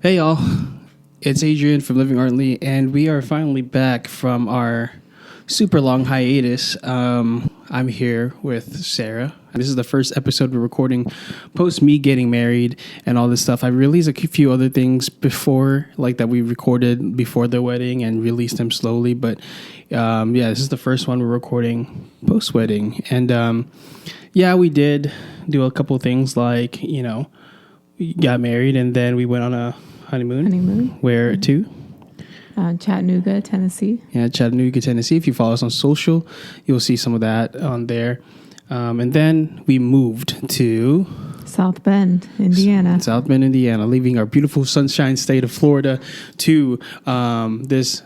Hey y'all, it's Adrian from Living Ardently, and we are finally back from our super long hiatus. I'm here with Sarah. This is the first episode we're recording post me getting married and all this stuff. I released a few other things before, like that we recorded before the wedding and released them slowly. But this is the first one we're recording post wedding. And we did do a couple things like, we got married and then we went on a honeymoon. Where to? Chattanooga, Tennessee. Yeah, Chattanooga, Tennessee. If you follow us on social, you'll see some of that on there. And then we moved to South Bend, Indiana. Leaving our beautiful sunshine state of Florida to this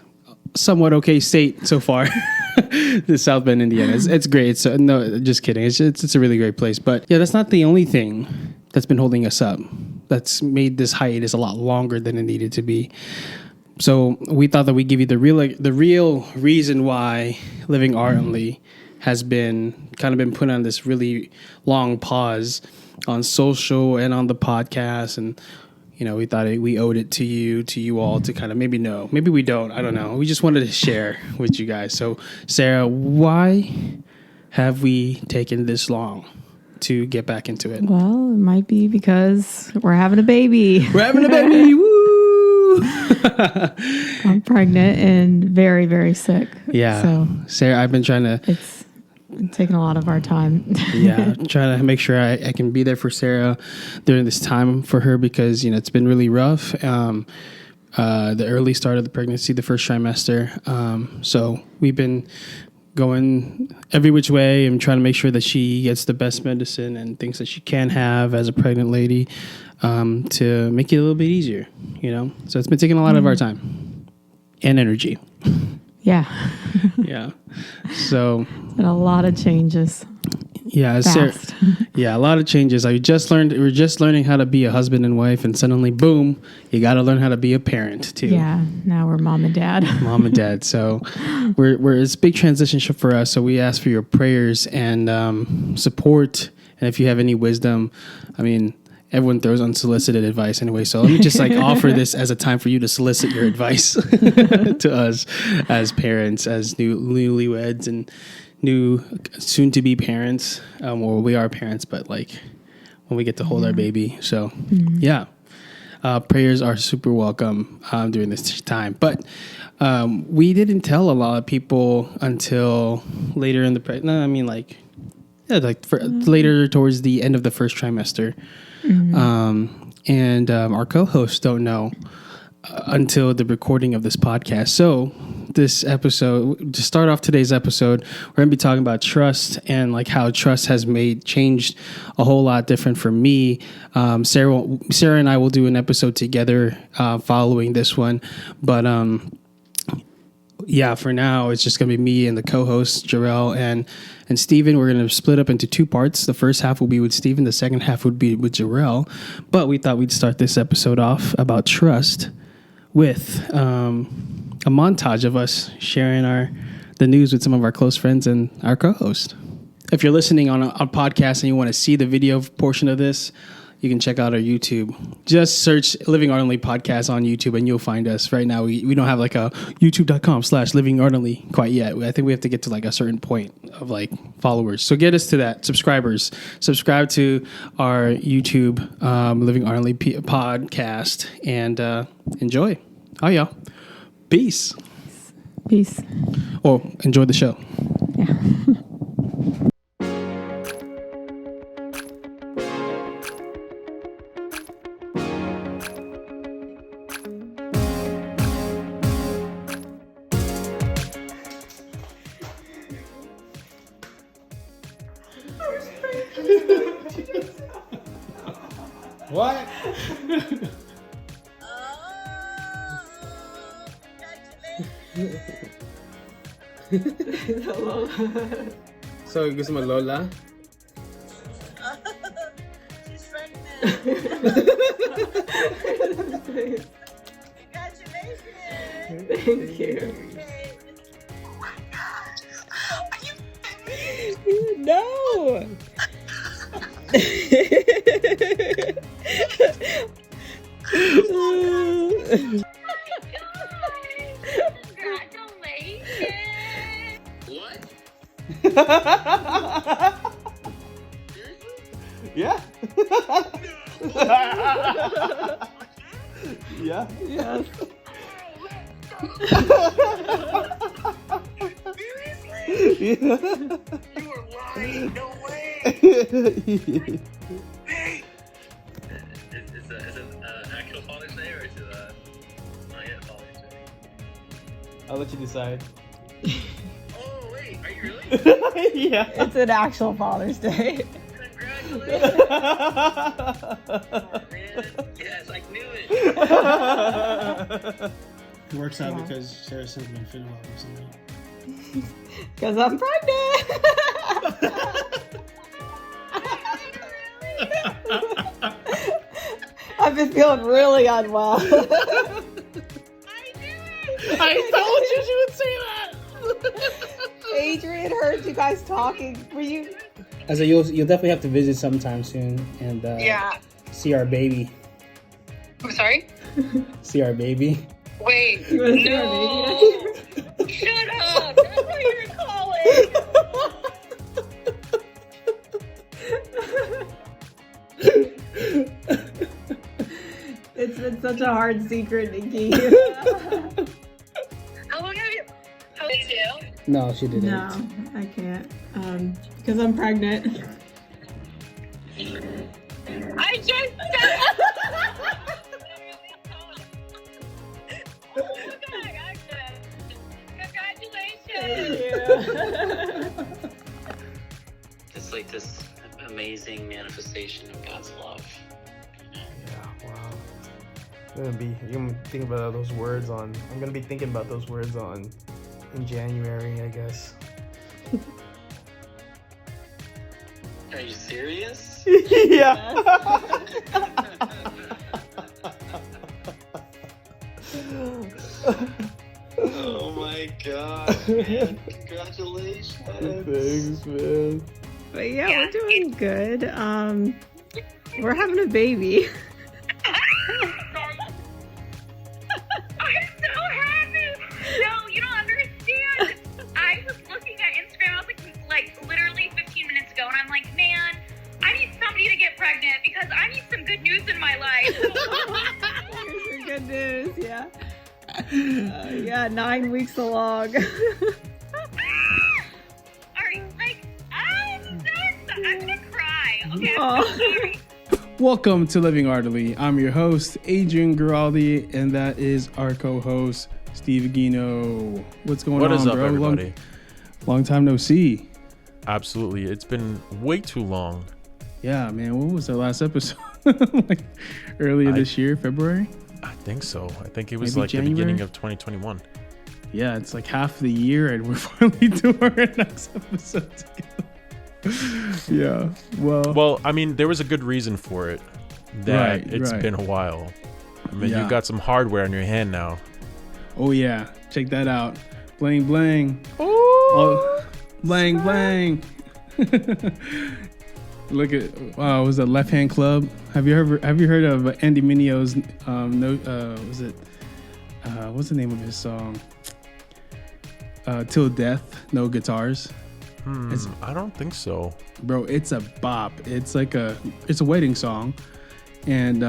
somewhat okay state so far. The South Bend, Indiana. It's great. So no, just kidding. It's a really great place. But yeah, that's not the only thing that's been holding us up. That's made this hiatus a lot longer than it needed to be. So we thought that we'd give you the real reason why Living Ardently has been put on this really long pause on social and on the podcast. And, we thought we owed it to you all to kind of maybe we don't. I don't know. We just wanted to share with you guys. So Sarah, why have we taken this long to get back into it? Well, it might be because we're having a baby. Woo! I'm pregnant and very, very sick. Yeah. So Sarah, I've been trying to... It's taking a lot of our time. Yeah. Trying to make sure I can be there for Sarah during this time for her because, it's been really rough. The early start of the pregnancy, the first trimester. So we've been going every which way and trying to make sure that she gets the best medicine and things that she can have as a pregnant lady to make it a little bit easier, So it's been taking a lot of our time and energy. Yeah. Yeah. So and a lot of changes. Yeah, Sarah, a lot of changes. We're just learning how to be a husband and wife, and suddenly, boom, you got to learn how to be a parent too. Yeah, now we're mom and dad. So it's a big transition for us. So we ask for your prayers and support, and if you have any wisdom, everyone throws unsolicited advice anyway. So let me just offer this as a time for you to solicit your advice to us as parents, as newlyweds and new soon-to-be parents. We are parents, but when we get to hold our baby. So prayers are super welcome during this time. But we didn't tell a lot of people until later in the later towards the end of the first trimester. And our co-hosts don't know until the recording of this podcast. So this episode, to start off today's episode, we're going to be talking about trust and how trust has changed a whole lot different for me. Sarah and I will do an episode together following this one. But for now, it's just going to be me and the co-hosts, Jurell and Steven. We're going to split up into two parts. The first half will be with Steven. The second half would be with Jurell. But we thought we'd start this episode off about trust with a montage of us sharing the news with some of our close friends and our co-host. If you're listening on a podcast and you want to see the video portion of this, you can check out our YouTube. Just search Living Ardently Podcast on YouTube and you'll find us. Right now, we don't have a youtube.com/Living Ardently quite yet. I think we have to get to a certain point of followers. So get us to that. Subscribers. Subscribe to our YouTube Living Ardently Podcast and enjoy. Oh, yeah. Peace. Peace. Or enjoy the show. Yeah. What? So you get some Lola? She's pregnant. Congratulations. Thank you. Okay. Oh my God. Are you kidding me? No. Yeah. Yeah. Yes. Seriously? Yeah. You were lying. No way. Hey. Is it actual Father's Day or is it not yet Father's Day? I'll let you decide. Oh wait, are you really? Yeah. It's an actual Father's Day. Congratulations! Oh, man. Yes, I knew it. It works out because Sarah sent me fit well or something. Because I'm pregnant. I've been feeling really unwell. I told you she would say that. Adrian heard you guys talking. Were you? I said you'll definitely have to visit sometime soon and Yeah. see our baby. I'm sorry? See our baby. Wait. You want to see our No. Shut up. That's what you're calling. It's been such a hard secret, Nikki. How long have you? How did you? No, she didn't. No, I can't. Because I'm pregnant. I just said. Oh my God, Agnes. Congratulations. It's like this amazing manifestation of God's love. Yeah, wow. You're gonna be thinking about those words on. I'm gonna be thinking about those words in January, I guess. Are you serious? Yeah. Oh my god, man. Congratulations. Thanks, man. But yeah, we're doing good. We're having a baby. I'm so happy. No, you don't understand. I was looking at Instagram. I was like literally 15 minutes ago, and I'm like, man, I need somebody to get pregnant because I need some good news in my life. Here's your good news, yeah. Yeah, 9 weeks along. I'm so excited. I'm gonna cry. Okay, Aw. I'm so sorry. Welcome to Living Artily. I'm your host, Adrian Giraldi, and that is our co-host, Steve Eguino. What's going on, What is up, bro? everybody? Long time no see. Absolutely. It's been way too long. Yeah, man. When was the last episode? Like earlier this year, February? I think so. I think it was Maybe like January? the beginning of 2021. Yeah, it's like half the year, and we're finally doing our next episode together. Yeah. Well, I mean, there was a good reason for it. That Right, it's right. been a while. I mean, Yeah. you got some hardware in your hand now. Oh yeah, check that out. Bling bling. Oh, blang blang. Look at was it Left Hand Club? Have you heard of Andy Mineo's what's the name of his song? Till Death, No Guitars. I don't think so. Bro, it's a bop. It's a wedding song, and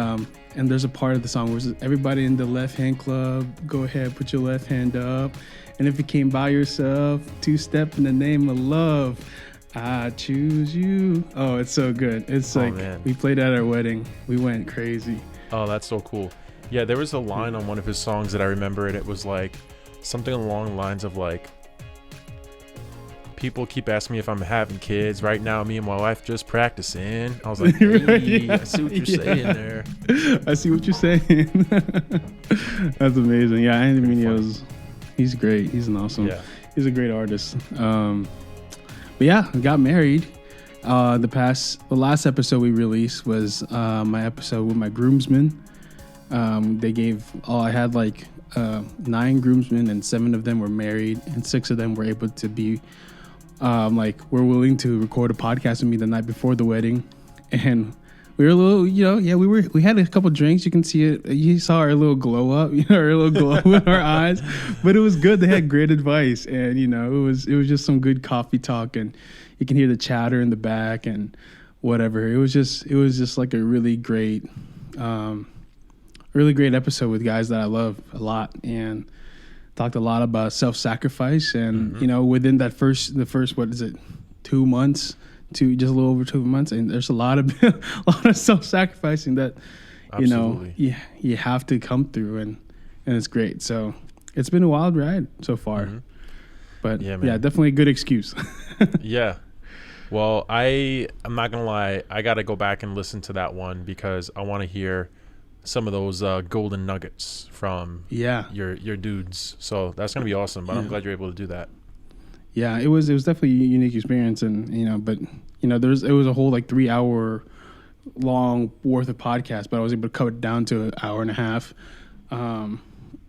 there's a part of the song where it says, everybody in the Left Hand Club, go ahead, put your left hand up, and if you came by yourself, two-step in the name of love, I choose you. Oh, it's so good. It's man. We played at our wedding. We went crazy. Oh, that's so cool. Yeah, there was a line on one of his songs that I remember, and it was like something along the lines of like, people keep asking me if I'm having kids. Right now, me and my wife just practicing. I was like, hey, I see what you're saying there. I see what you're saying. That's amazing. Yeah, Andy Mineo's, he's great. He's an awesome. Yeah. He's a great artist. But yeah, I got married. The last episode we released was my episode with my groomsmen. I had like 9 groomsmen, and 7 of them were married, and 6 of them were able to be were willing to record a podcast with me the night before the wedding. And we were a little, we had a couple drinks. You can see it. You saw our little glow up, our little glow in our eyes. But it was good. They had great advice, and it was just some good coffee talk, and you can hear the chatter in the back and whatever. It was just like a really great episode with guys that I love a lot, and talked a lot about self-sacrifice, and within the first 2 months. Just a little over 2 months, and there's a lot of self-sacrificing that you have to come through, and it's great. So it's been a wild ride so far, but definitely a good excuse. Yeah. Well, I'm not gonna lie, I gotta go back and listen to that one because I want to hear some of those golden nuggets from your dudes. So that's gonna be awesome. But I'm glad you're able to do that. Yeah, it was definitely a unique experience, and it was a whole like 3 hour long worth of podcast, but I was able to cut it down to an hour and a half. Hour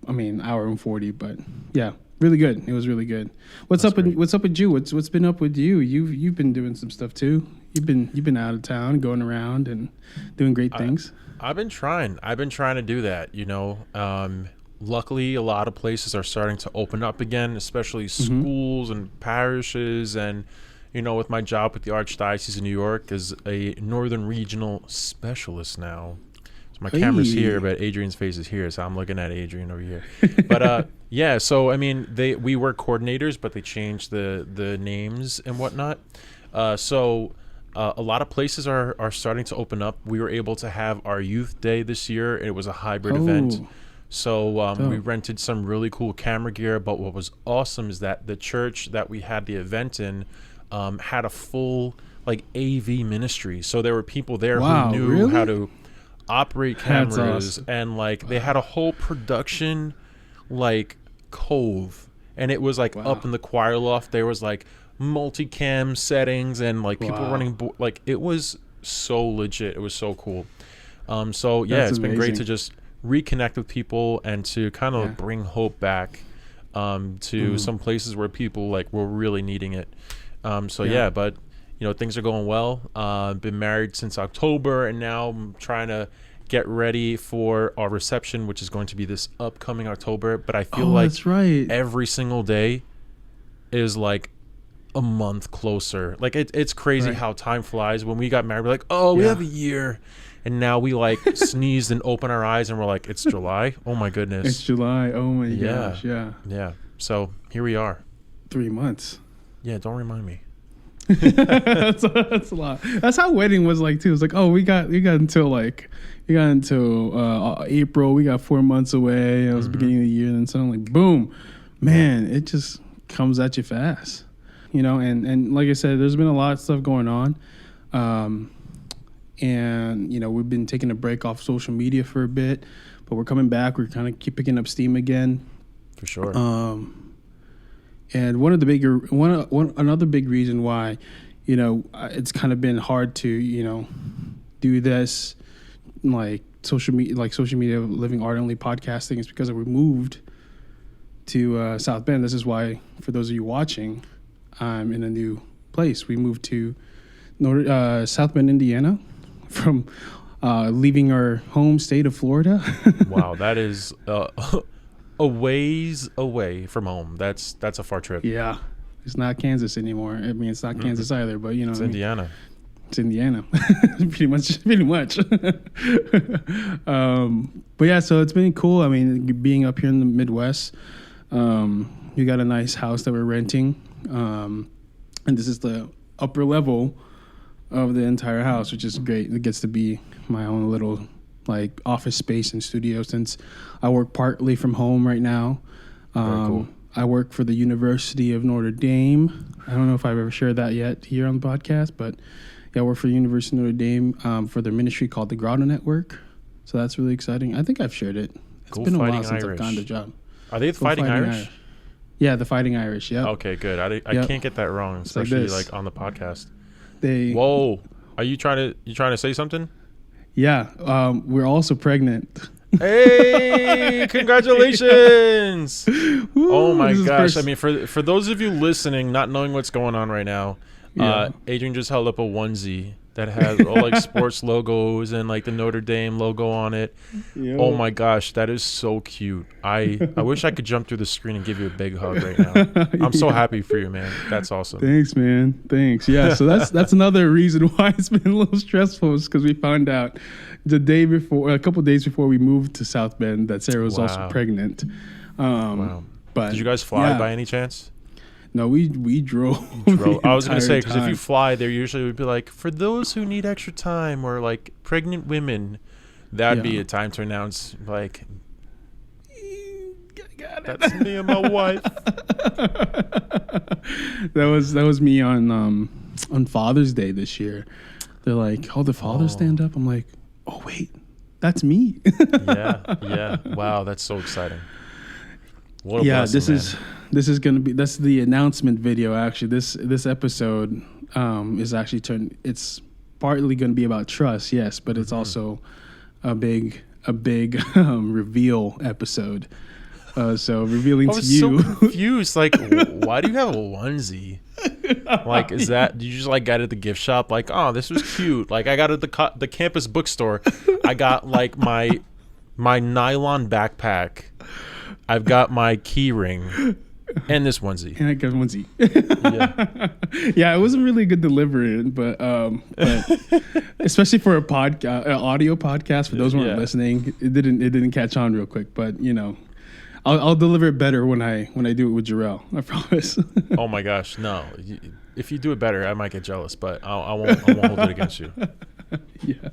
and 40, but yeah, really good. It was really good. What's up with you? What's been up with you? You've been doing some stuff too. You've been out of town, going around and doing great things. I've been trying to do that, luckily, a lot of places are starting to open up again, especially schools and parishes. And, with my job with the Archdiocese of New York as a Northern Regional Specialist now. So my camera's here, but Adrian's face is here. So I'm looking at Adrian over here. But, so, we were coordinators, but they changed the names and whatnot. So a lot of places are starting to open up. We were able to have our youth day this year. It was a hybrid event. So we rented some really cool camera gear, but what was awesome is that the church that we had the event in had a full AV ministry. So there were people there who knew how to operate cameras, and they had a whole production cove, and it was up in the choir loft. There was multicam settings and people running it was so legit. It was so cool. It's amazing. Been great to just reconnect with people and to kind of bring hope back to some places where people were really needing it. But things are going well. Been married since October, and now I'm trying to get ready for our reception, which is going to be this upcoming October. But I feel that's right. Every single day is a month closer. It's crazy how time flies. When we got married, we're we have a year. And now we sneezed and open our eyes and we're it's July. Oh my goodness. It's July. Oh my gosh. Yeah. Yeah. So here we are. 3 months. Yeah. Don't remind me. that's a lot. That's how wedding was too. It's we got until April. We got 4 months away. It was the beginning of the year, and then suddenly, boom, man, it just comes at you fast. And like I said, there's been a lot of stuff going on. And we've been taking a break off social media for a bit, but we're coming back. We're kind of keep picking up steam again, for sure. And another big reason why it's kind of been hard to do this social media living ardently podcasting is because we moved to South Bend. This is why, for those of you watching, I'm in a new place. We moved to South Bend, Indiana, from leaving our home state of Florida. Wow, that is a ways away from home. That's a far trip. Yeah, it's not Kansas anymore. It's not Kansas either, but it's Indiana. It's Indiana, pretty much. But yeah, so it's been cool. Being up here in the Midwest, we got a nice house that we're renting, and this is the upper level of the entire house, which is great. It gets to be my own little office space and studio, since I work partly from home right now. Very cool. I work for the University of Notre Dame. I don't know if I've ever shared that yet here on the podcast, but I work for the University of Notre Dame for their ministry called the Grotto Network. So that's really exciting. I think I've shared it. It's been a while since I've gotten the job. Are they the Fighting Irish? Yeah, the Fighting Irish. Yeah. Okay, good. I can't get that wrong, especially on the podcast. Whoa, are you trying to say something? Yeah, we're also pregnant. Hey, congratulations! Oh my gosh! For those of you listening, not knowing what's going on right now, Adrian just held up a onesie that has all like sports logos and like the Notre Dame logo on it. Yo. Oh my gosh, that is so cute. I wish I could jump through the screen and give you a big hug right now. I'm so happy for you, man. That's awesome. Thanks, man. Thanks. Yeah, so that's another reason why it's been a little stressful, is because we found out the day before, a couple of days before we moved to South Bend, that Sarah was also pregnant. Wow. But did you guys fly by any chance? No, we drove. I was going to say, because if you time. fly, there usually would be like, for those who need extra time, or like pregnant women, that'd be a time to announce, like, that's me and my wife. That was me on Father's Day this year. They're like, "Oh, the fathers stand up." I'm like, "Oh wait, that's me." Yeah. Wow, that's so exciting. What a blessing, this is gonna be, that's the announcement video. Actually, this episode is actually it's partly gonna be about trust, yes, but it's also a big reveal episode. So revealing to you. I was so confused. Like, why do you have a onesie? Like, is that, did you just like get it at the gift shop? Like, oh, this was cute. Like, I got it at the campus bookstore. I got like my nylon backpack. I've got my key ring and this onesie. And I got a onesie. Yeah, it wasn't really a good delivery, but especially for an audio podcast, for those who aren't listening, it didn't catch on real quick. But you know, I'll deliver it better when I do it with Jurell. I promise. Oh my gosh, no! If you do it better, I might get jealous, but I won't hold it against you. Yeah.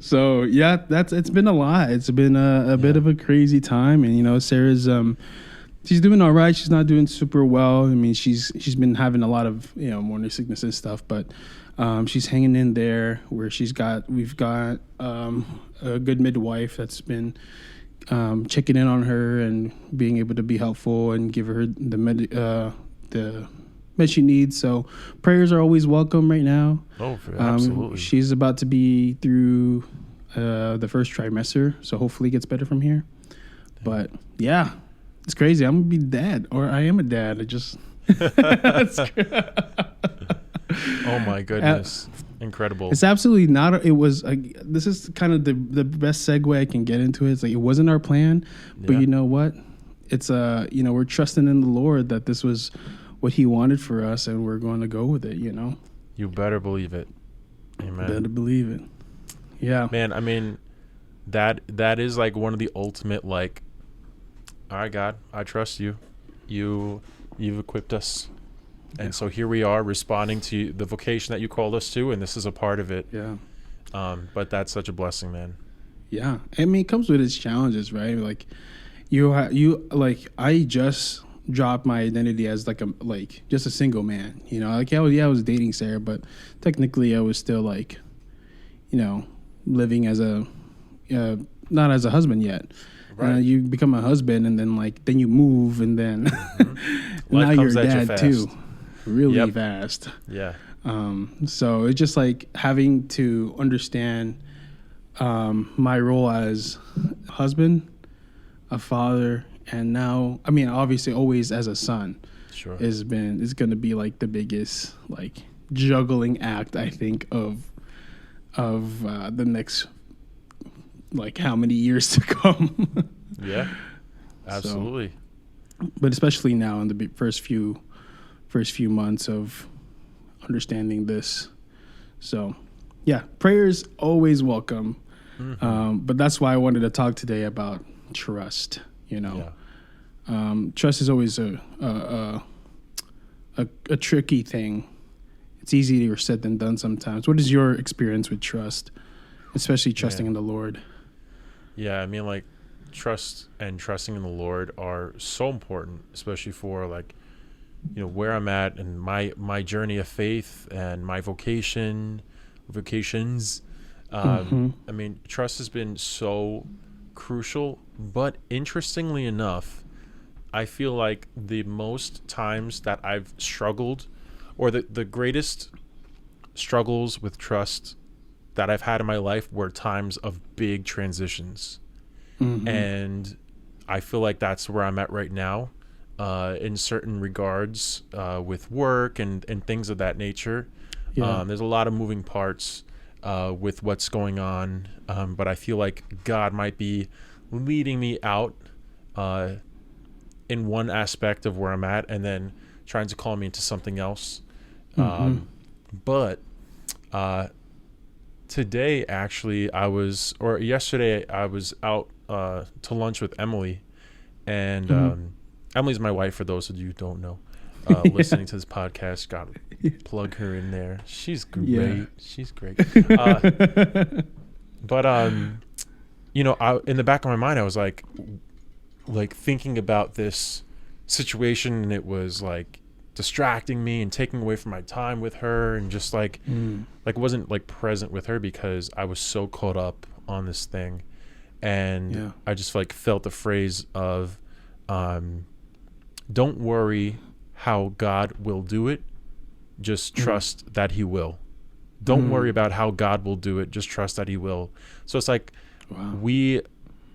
So yeah, it's been a lot. It's been a bit of a crazy time, and you know, Sarah's she's doing all right. She's not doing super well. I mean, she's been having a lot of morning sickness and stuff, but she's hanging in there. Where we've got a good midwife that's been checking in on her and being able to be helpful and give her the med she needs. So prayers are always welcome right now. Oh, absolutely. She's about to be through the first trimester, so hopefully it gets better from here. But yeah, it's crazy. I'm gonna be dad, or I am a dad. I just oh my goodness. Incredible. It's absolutely not. It was. This is kind of the best segue I can get into it. It's like, it wasn't our plan, but you know what? It's we're trusting in the Lord that this was what He wanted for us, and we're going to go with it. You know. You better believe it. Amen. Better believe it. Yeah. Man, I mean, that is like one of the ultimate, like, all right, God, I trust you. You've equipped us. And so here we are, responding to the vocation that you called us to, and this is a part of it. Yeah. But that's such a blessing, man. Yeah. I mean, it comes with its challenges, right? Like, I just dropped my identity as just a single man. You know, like, I was dating Sarah, but technically I was still like, living as not as a husband yet. Right. You become a husband, and then you move, and then now you're a dad too. Really fast. Yeah. So it's just like having to understand my role as a husband, a father, and now, I mean, obviously always as a son. Sure. is going to be like the biggest like juggling act, I think, of the next like how many years to come. Yeah. Absolutely. So, but especially now in the first few months of understanding this. So, yeah, prayers always welcome. Mm-hmm. But that's why I wanted to talk today about trust. Trust is always a tricky thing. It's easier said than done sometimes. What is your experience with trust, especially trusting in the Lord? Yeah, I mean, like, trust and trusting in the Lord are so important, especially for like, where I'm at and my journey of faith and my vocations. I mean, trust has been so crucial, but interestingly enough, I feel like the most times that I've struggled, or the greatest struggles with trust that I've had in my life, were times of big transitions. Mm-hmm. And I feel like that's where I'm at right now, in certain regards, with work and things of that nature. Yeah. There's a lot of moving parts with what's going on, but I feel like God might be leading me out in one aspect of where I'm at, and then trying to call me into something else. But today, actually, yesterday, I was out to lunch with Emily, and Emily's my wife, for those of you who don't know. Listening to this podcast, gotta plug her in there. She's great. Yeah. She's great. But in the back of my mind, I was like thinking about this situation, and it was like distracting me and taking away from my time with her, and just wasn't like present with her because I was so caught up on this thing. And I just like felt the phrase of don't worry how God will do it, just trust that he will. Don't worry about how God will do it, just trust that he will. So it's like we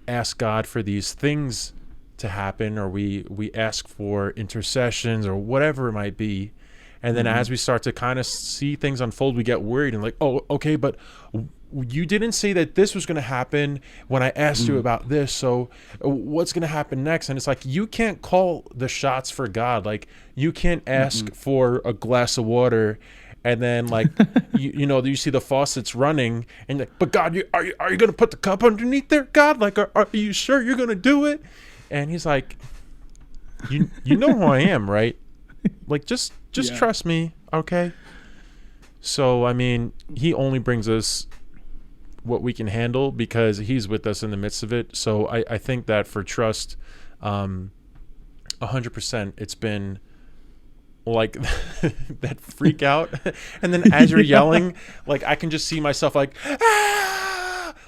ask God for these things to happen, or we ask for intercessions or whatever it might be, and then as we start to kind of see things unfold, we get worried and like, oh, okay, but you didn't say that this was going to happen when I asked you about this, so what's going to happen next? And it's like, you can't call the shots for God. Like, you can't ask for a glass of water and then like you see the faucets running and like, but God, are you going to put the cup underneath there, God? Like, are you sure you're going to do it? And he's like, you know who I am, right? Like, just trust me, okay? So I mean, he only brings us what we can handle because he's with us in the midst of it. So I think that for trust, 100%, it's been like that freak out. And then as you're yelling, like I can just see myself like,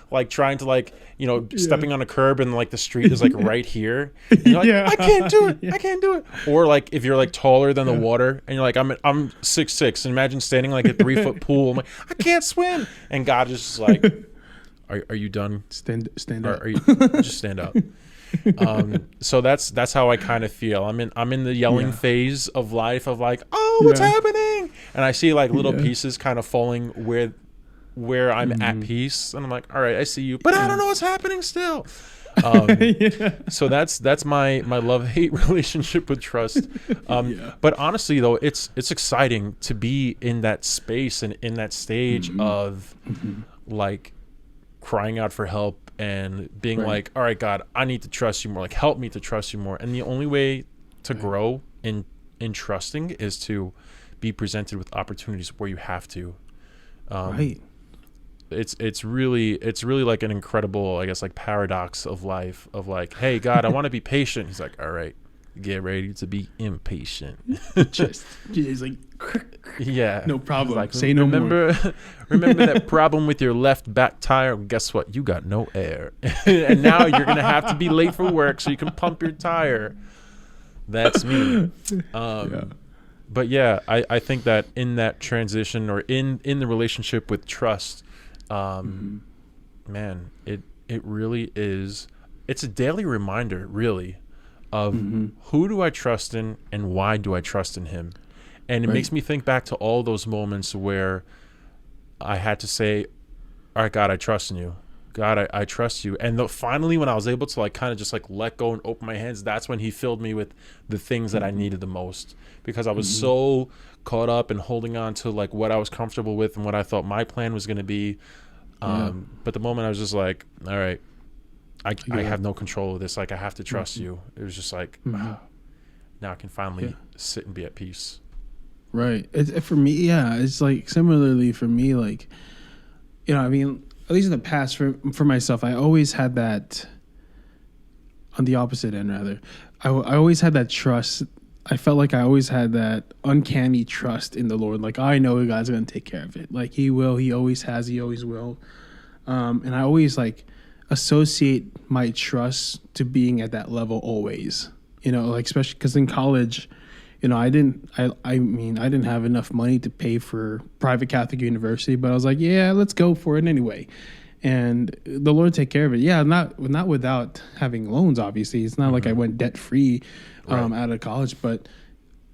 like trying to like, stepping on a curb and like the street is like right here. And you're like, I can't do it. I can't do it. Or like if you're like taller than the water and you're like, I'm 6'6", and imagine standing like a 3-foot pool. I'm like, I can't swim. And God is just like, are you done? Stand up. Are you just stand up? So that's how I kind of feel. I'm in the yelling phase of life of like, oh, what's happening? And I see like little pieces kind of falling where I'm at peace, and I'm like, all right, I see you, but I don't know what's happening still. So that's my love-hate relationship with trust. But honestly though, it's exciting to be in that space and in that stage of like crying out for help and being like, all right, God, I need to trust you more. Like, help me to trust you more. And the only way to grow in trusting is to be presented with opportunities where you have to. It's really like an incredible, I guess, like paradox of life of like, hey, God, I want to be patient. He's like, all right, get ready to be impatient. He's like, yeah, no problem. Like, say no more. Remember that problem with your left back tire? Guess what? You got no air, and now you're gonna have to be late for work so you can pump your tire. That's me. But yeah, I think that in that transition or in the relationship with trust, man, it really is. It's a daily reminder, really, of who do I trust in and why do I trust in him. And it makes me think back to all those moments where I had to say, all right, God, I trust in you. God, I trust you. And finally, when I was able to like kind of just like let go and open my hands, that's when he filled me with the things that I needed the most, because I was so caught up in holding on to like what I was comfortable with and what I thought my plan was going to be. But the moment I was just like, all right, I have no control of this. Like, I have to trust you. It was just like, now I can finally sit and be at peace. Right. For me, it's like similarly for me, like, I mean, at least in the past for myself, I always had that on the opposite end, rather. I always had that trust. I felt like I always had that uncanny trust in the Lord. Like, I know God's going to take care of it. Like, he will. He always has. He always will. And I always like associate my trust to being at that level always. Like, especially because in college, I didn't have enough money to pay for private Catholic university, but I was like, yeah, let's go for it anyway. And the Lord take care of it. Yeah, not without having loans, obviously. It's not like I went debt free out of college, but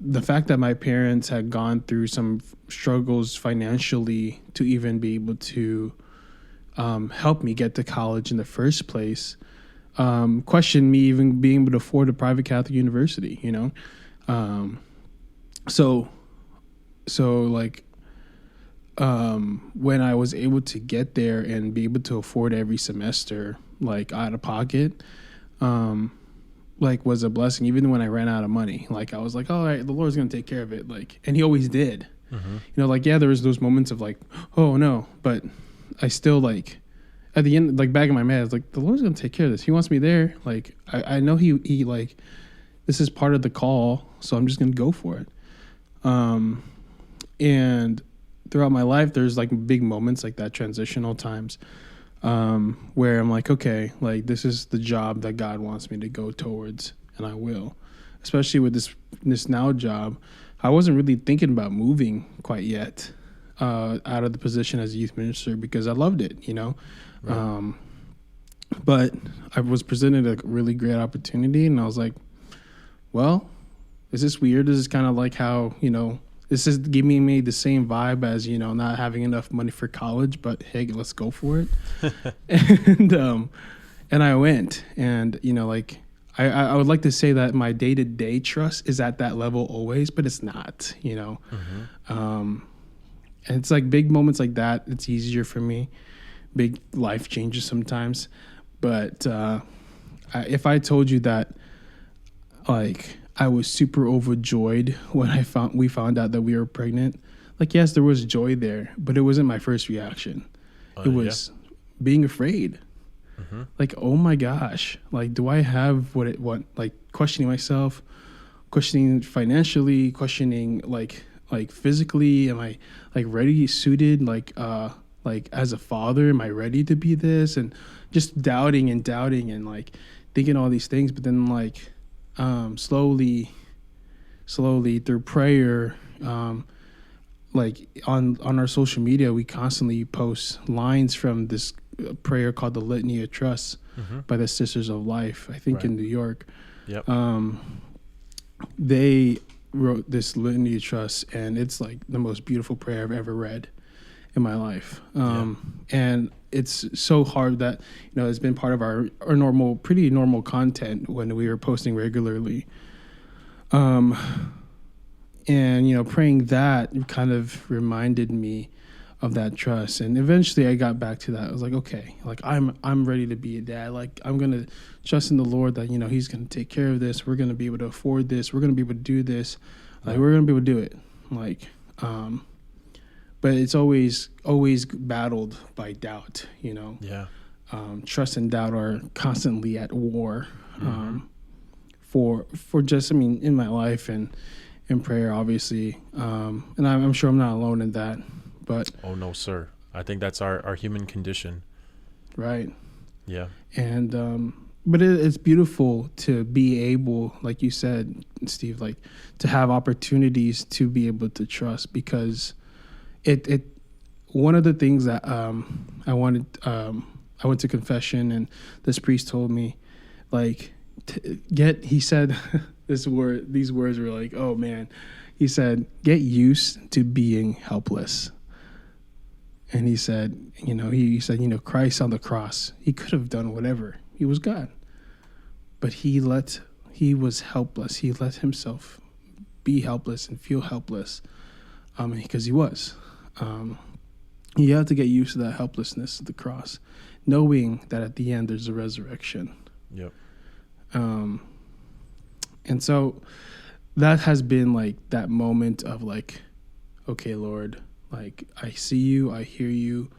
the fact that my parents had gone through some struggles financially to even be able to help me get to college in the first place, questioned me even being able to afford a private Catholic university, you know? So like, when I was able to get there and be able to afford every semester, like out of pocket, like was a blessing. Even when I ran out of money, like I was like, all right, the Lord's going to take care of it. Like, and he always did, you know, like, yeah, there was those moments of like, oh no, but I still like at the end, like back in my mind, I was like, the Lord's going to take care of this. He wants me there. Like, I know he like, this is part of the call. So I'm just going to go for it. And throughout my life, there's like big moments like that, transitional times, where I'm like, okay, like this is the job that God wants me to go towards, and I will. Especially with this now job, I wasn't really thinking about moving quite yet, out of the position as a youth minister because I loved it, you know. Right. But I was presented a really great opportunity, and I was like, well, is this weird? This is kind of like how, you know, this is giving me the same vibe as, you know, not having enough money for college, but hey, let's go for it. And I went, and, you know, like I would like to say that my day-to-day trust is at that level always, but it's not, you know. And it's like big moments like that. It's easier for me. Big life changes sometimes. But if I told you that, like, I was super overjoyed when we found out that we were pregnant. Like, yes, there was joy there, but it wasn't my first reaction. It was being afraid. Like, oh my gosh, like, do I have what like questioning myself, questioning financially, questioning like physically, am I like ready, suited, like as a father, am I ready to be this? And just doubting and like thinking all these things, but then like, slowly through prayer, like on our social media, we constantly post lines from this prayer called the Litany of Trust by the Sisters of Life, I think in New York. They wrote this Litany of Trust, and it's like the most beautiful prayer I've ever read in my life. And it's so hard that, you know, it's been part of our pretty normal content when we were posting regularly. And, you know, praying that kind of reminded me of that trust. And eventually I got back to that. I was like, okay, like I'm ready to be a dad. Like, I'm going to trust in the Lord that, you know, he's going to take care of this. We're going to be able to afford this. We're going to be able to do this. Like, we're going to be able to do it. Like, but it's always battled by doubt, you know. Trust and doubt are constantly at war. For just, I mean, in my life and in prayer, obviously. And I'm sure I'm not alone in that. But oh no, sir. I think that's our human condition. Right. Yeah. And but it's beautiful to be able, like you said, Steve, like to have opportunities to be able to trust, because it one of the things that I went to confession, and this priest told me, like, he said these words were like, oh man, he said, get used to being helpless. And he said, he said, Christ on the cross, he could have done whatever. He was God, but he was helpless. He let himself be helpless and feel helpless, because he was. You have to get used to that helplessness of the cross, knowing that at the end there's a resurrection. Yep. And so that has been like that moment of like, okay, Lord, like I see you, I hear you,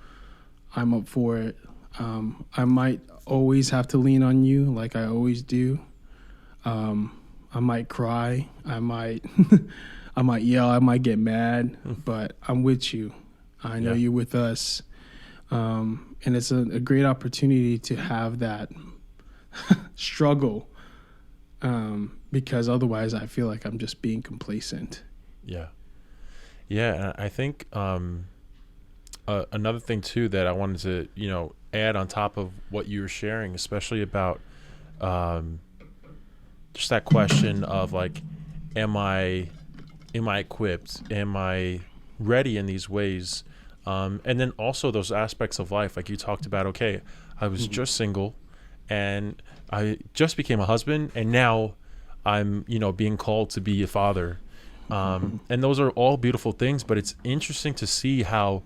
I'm up for it. I might always have to lean on you like I always do. I might cry, I might yell, I might get mad, but I'm with you. I know you're with us. And it's a great opportunity to have that struggle, because otherwise I feel like I'm just being complacent. Yeah. Yeah, I think another thing too that I wanted to, add on top of what you were sharing, especially about just that question of like, am I am I equipped? Am I ready in these ways? And then also those aspects of life, like you talked about, okay, I was just single and I just became a husband, and now I'm, being called to be a father. And those are all beautiful things, but it's interesting to see how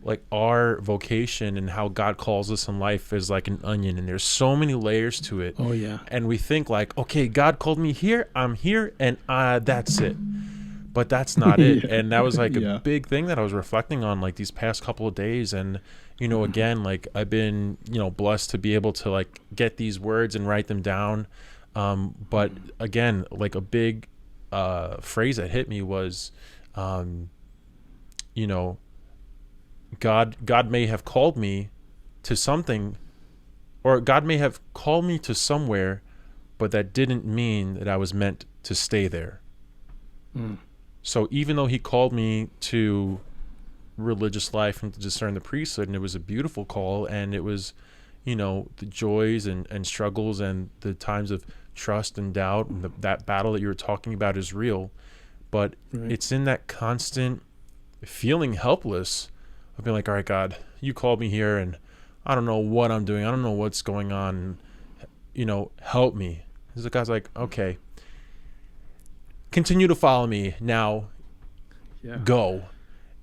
like our vocation and how God calls us in life is like an onion, and there's so many layers to it. Oh yeah. And we think like, okay, God called me here, I'm here, and that's it. But that's not it. Yeah. And that was like Yeah. a big thing that I was reflecting on like these past couple of days. And, again, like I've been, blessed to be able to like get these words and write them down. But again, like a big phrase that hit me was, God may have called me to something, or God may have called me to somewhere, but that didn't mean that I was meant to stay there. So even though he called me to religious life and to discern the priesthood, and it was a beautiful call, and it was, the joys and struggles and the times of trust and doubt, and that battle that you were talking about is real, but it's in that constant feeling helpless of being like, all right, God, you called me here and I don't know what I'm doing. I don't know what's going on. Help me. So God's like, okay, continue to follow me now. Go.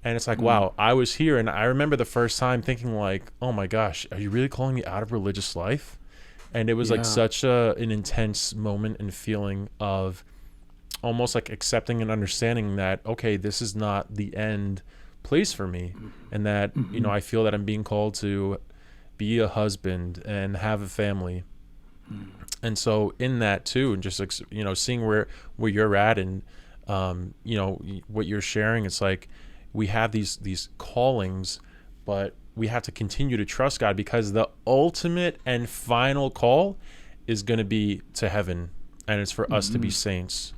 And it's like, wow, I was here. And I remember the first time thinking like, oh my gosh, are you really calling me out of religious life? And it was like such an intense moment and feeling of almost like accepting and understanding that, okay, this is not the end place for me. And that, I feel that I'm being called to be a husband and have a family. And so in that too, and just, seeing where you're at and, what you're sharing, it's like we have these callings, but we have to continue to trust God, because the ultimate and final call is going to be to heaven, and it's for us to be saints.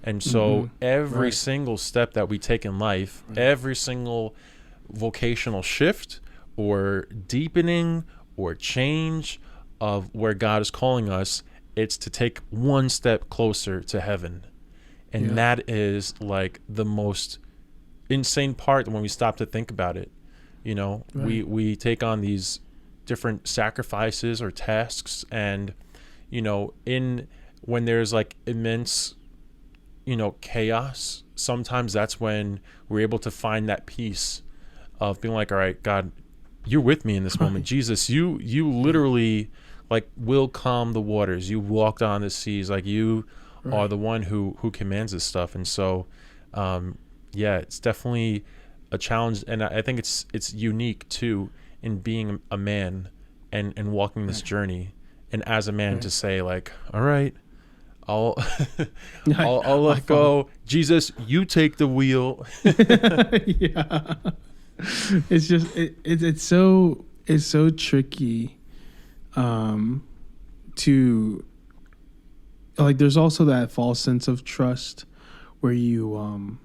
And so every single step that we take in life, every single vocational shift or deepening or change of where God is calling us, it's to take one step closer to heaven. And that is like the most insane part when we stop to think about it. We take on these different sacrifices or tasks, and, when there's like immense, chaos, sometimes that's when we're able to find that peace of being like, all right, God, you're with me in this moment. Jesus, you literally like will calm the waters. You walked on the seas. Like you are the one who commands this stuff. And so, it's definitely a challenge. And I think it's unique too in being a man and walking this journey. And as a man to say like, all right, I'll let go. Jesus, you take the wheel. It's just it's so tricky to like, there's also that false sense of trust where you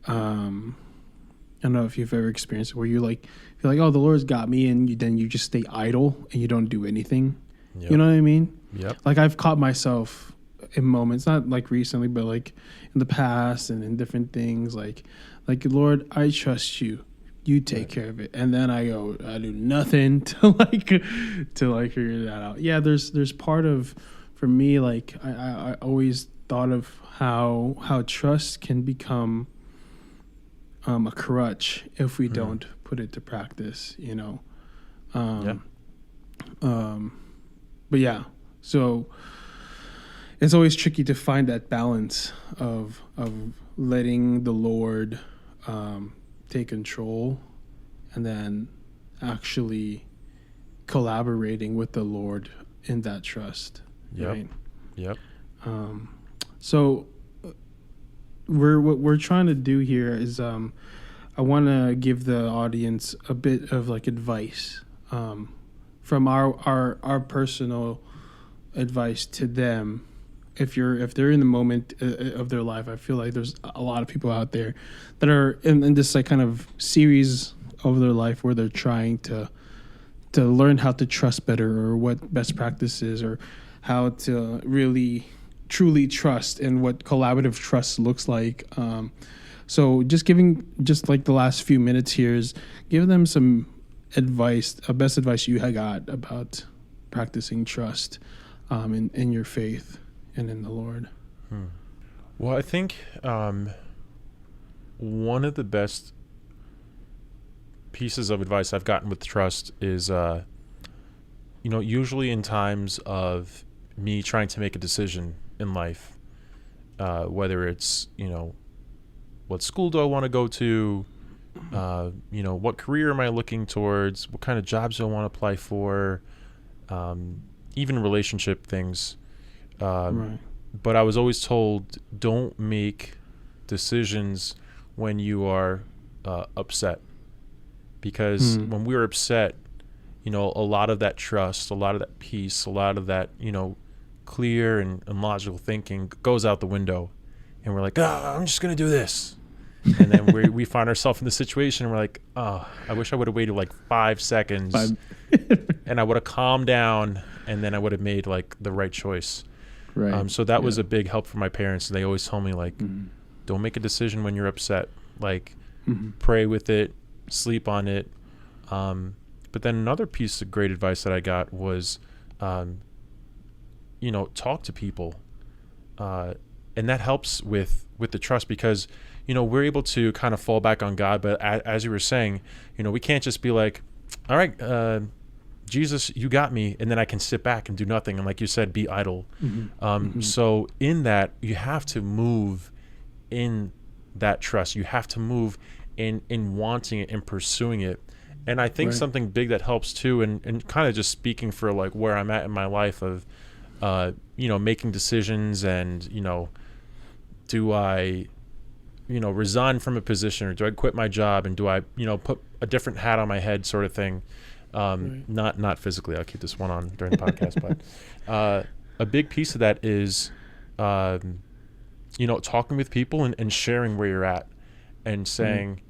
I don't know if you've ever experienced it, where you like feel like, oh, the Lord's got me, and then you just stay idle and you don't do anything. You know what I mean? Like I've caught myself in moments, not like recently, but like in the past and in different things, like Lord, I trust you. You take care of it. And then I do nothing to figure that out. Yeah, there's part of, for me, like I always thought of how trust can become a crutch if we don't put it to practice, But yeah, so it's always tricky to find that balance of letting the Lord take control, and then actually collaborating with the Lord in that trust. Right? So what we're trying to do here is I want to give the audience a bit of like advice from our personal advice to them. If they're in the moment of their life, I feel like there's a lot of people out there that are in this like kind of series of their life where they're trying to learn how to trust better, or what best practices, or how to really truly trust and what collaborative trust looks like. So just like the last few minutes here is give them some advice, best advice you had got about practicing trust in your faith and in the Lord. Well, I think one of the best pieces of advice I've gotten with trust is, usually in times of me trying to make a decision in life, whether it's, what school do I want to go to? What career am I looking towards? What kind of jobs do I want to apply for? Even relationship things. Right. But I was always told, don't make decisions when you are upset. Because when we're upset, a lot of that trust, a lot of that peace, a lot of that, clear and logical thinking goes out the window. And we're like, I'm just going to do this. And then we find ourselves in the situation and we're like, I wish I would have waited like 5 seconds and I would have calmed down and then I would have made like the right choice. Right. So that was a big help for my parents. They always told me like, don't make a decision when you're upset. Like pray with it, sleep on it. But then another piece of great advice that I got was, talk to people. And that helps with the trust because, we're able to kind of fall back on God. But as you were saying, we can't just be like, all right, Jesus, you got me. And then I can sit back and do nothing. And like you said, be idle. So in that, you have to move in that trust. You have to move in wanting it and pursuing it. And I think something big that helps too, and kind of just speaking for like where I'm at in my life of, making decisions and, do I, resign from a position or do I quit my job and do I, put a different hat on my head sort of thing. Not physically, I'll keep this one on during the podcast, but a big piece of that is, talking with people and sharing where you're at and saying,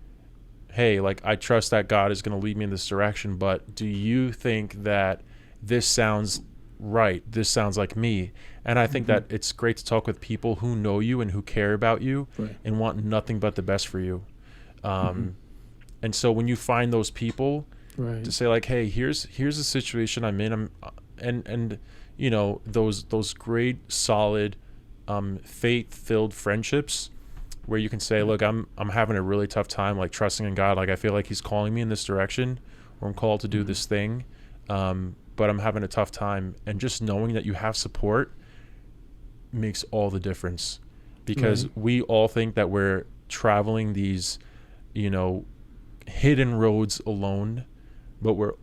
hey, like, I trust that God is going to lead me in this direction, but do you think that this sounds right? This sounds like me. And I think that it's great to talk with people who know you and who care about you and want nothing but the best for you. And so when you find those people to say like, hey, here's the situation I'm in, and those great, solid, faith-filled friendships where you can say, look, I'm having a really tough time, like trusting in God. Like I feel like he's calling me in this direction or I'm called to do this thing. But I'm having a tough time. And just knowing that you have support makes all the difference because we all think that we're traveling these, hidden roads alone, but we're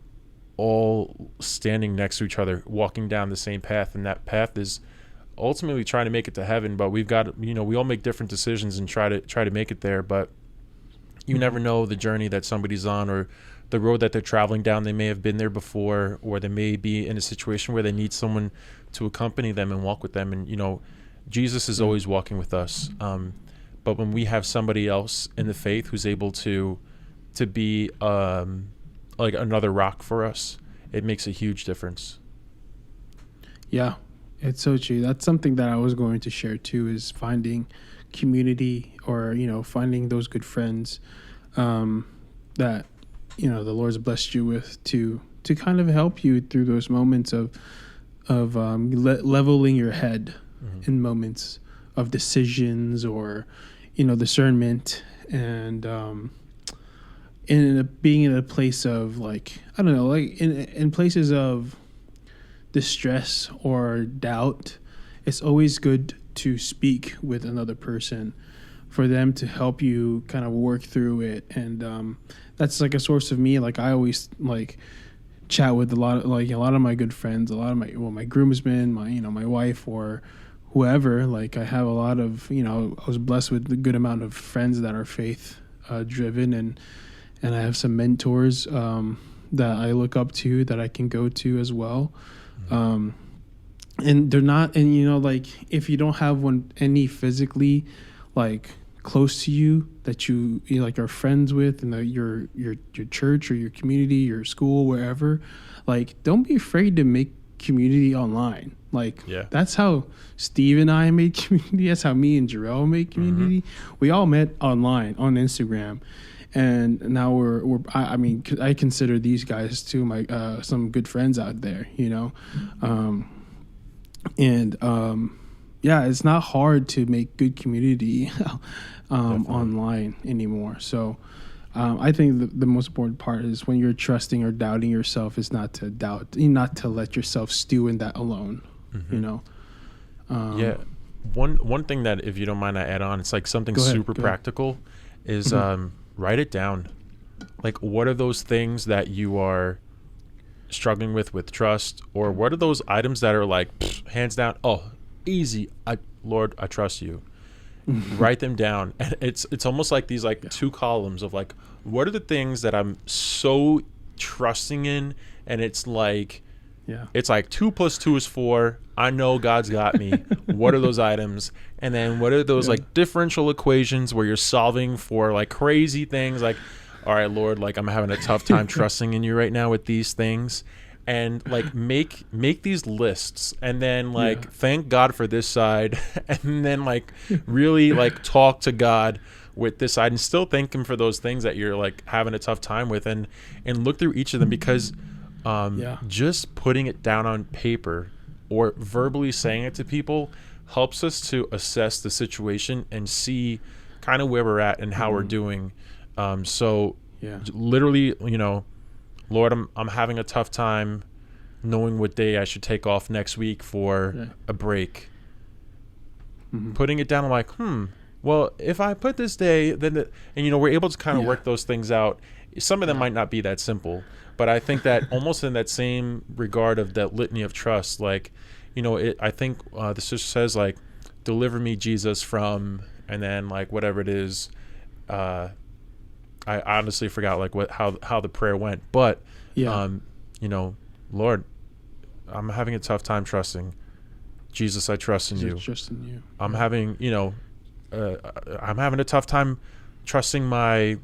all standing next to each other, walking down the same path. And that path is ultimately trying to make it to heaven, but we've got, we all make different decisions and try to make it there. But you never know the journey that somebody's on or the road that they're traveling down. They may have been there before, or they may be in a situation where they need someone to accompany them and walk with them. And, Jesus is always walking with us. But when we have somebody else in the faith who's able to be like another rock for us, it makes a huge difference. Yeah, it's so true. That's something that I was going to share too, is finding community or, finding those good friends that, the Lord's blessed you with to kind of help you through those moments of leveling your head in moments of decisions or, discernment and being in a place of like, I don't know, like in places of distress or doubt. It's always good to speak with another person for them to help you kind of work through it. And that's like a source of me. Like I always like chat with a lot of my good friends, a lot of my groomsmen, my wife or whoever. Like I have a lot of, I was blessed with a good amount of friends that are faith driven, and I have some mentors that I look up to that I can go to as well. And they're not, and like if you don't have any physically like close to you that you like are friends with in your church or your community, your school, wherever, like don't be afraid to make community online. Like, Yeah. that's how Steve and I made community. That's how me and Jurell made community. We all met online on Instagram, and now we're. I mean, I consider these guys too my some good friends out there. You know, yeah, it's not hard to make good community online anymore. So. I think the most important part is when you're trusting or doubting yourself is not to not to let yourself stew in that alone. You know. Yeah. One thing that, if you don't mind, I add on. It's like something super practical. Is write it down. Like, what are those things that you are struggling with trust, or what are those items that are like hands down? Oh, easy. Lord, I trust you. Write them down, and it's almost like these like two columns of like, what are the things that I'm so trusting in, and it's like 2 + 2 is 4. I know God's got me. What are those items? And then what are those like differential equations where you're solving for like crazy things? Like, all right, Lord, like I'm having a tough time trusting in you right now with these things. And like make these lists, and then like thank God for this side, and then like really like talk to God with this side, and still thank him for those things that you're like having a tough time with, and look through each of them, because just putting it down on paper or verbally saying it to people helps us to assess the situation and see kind of where we're at and how we're doing. So literally, you know, Lord, I'm having a tough time knowing what day I should take off next week for a break. Putting it down, I'm like, well, if I put this day, then and you know, we're able to kind of work those things out. Some of them might not be that simple, but I think that almost in that same regard of that litany of trust, like, you know, I think the sister says like, deliver me, Jesus, from, and then like whatever it is. I honestly forgot like how the prayer went, but you know, Lord, I'm having a tough time trusting. Jesus, I trust in you. I'm having, you know, I'm having a tough time trusting my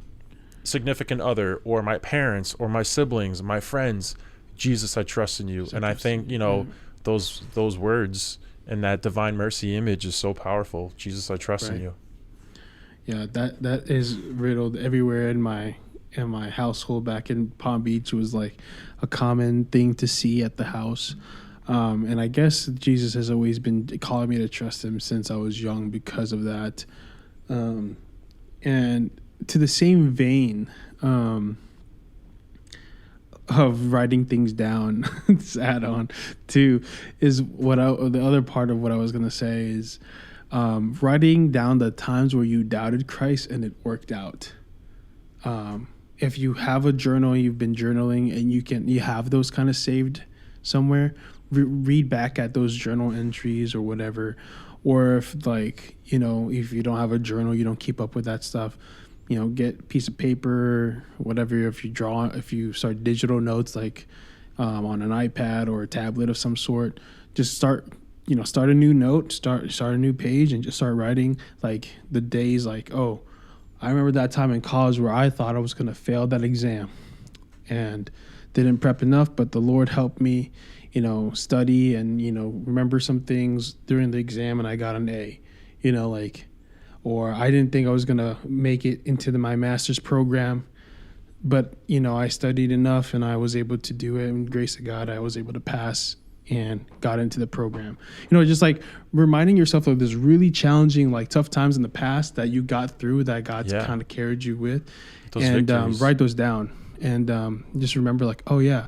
significant other or my parents or my siblings, my friends. Jesus, I trust in you. And I think, you know, those words and that divine mercy image is so powerful. Jesus, I trust in you. Yeah, that is riddled everywhere in my household. Back in Palm Beach, was like a common thing to see at the house. And I guess Jesus has always been calling me to trust him since I was young because of that. And to the same vein of writing things down, to add on to, is the other part of what I was going to say is writing down the times where you doubted Christ and it worked out. If you have a journal, you've been journaling, and you have those kind of saved somewhere, read back at those journal entries or whatever. Or if, like, you know, if you don't have a journal, you don't keep up with that stuff, you know, get a piece of paper, whatever. If you start digital notes, like on an iPad or a tablet of some sort, just start a new note, start a new page, and just start writing like the days, like, oh, I remember that time in college where I thought I was going to fail that exam and didn't prep enough, but the Lord helped me, you know, study and, you know, remember some things during the exam, and I got an A, you know, like, or I didn't think I was going to make it into my master's program, but, you know, I studied enough and I was able to do it, and grace of God, I was able to pass and got into the program. You know, just like reminding yourself of this really challenging, like tough times in the past that you got through, that God's kind of carried you with, those and write those down, and just remember, like, oh yeah,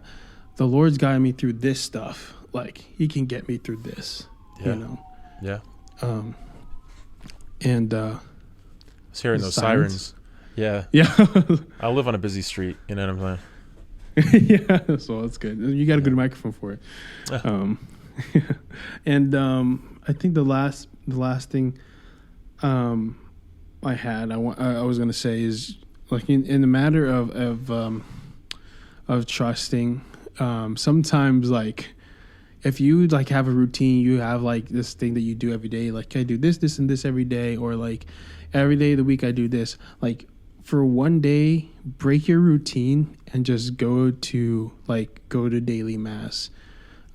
the Lord's gotten me through this stuff. Like, he can get me through this, you know? Yeah. And it's hearing those sirens. Yeah. Yeah. I live on a busy street, you know what I'm saying? Yeah, so it's good. You got a good microphone for it. And I think the last thing I had I was gonna say is, like, in the matter of trusting. Sometimes, like, if you like have a routine, you have like this thing that you do every day. Like, I do this, and this every day, or like every day of the week I do this. Like, for one day, break your routine and just go to daily mass.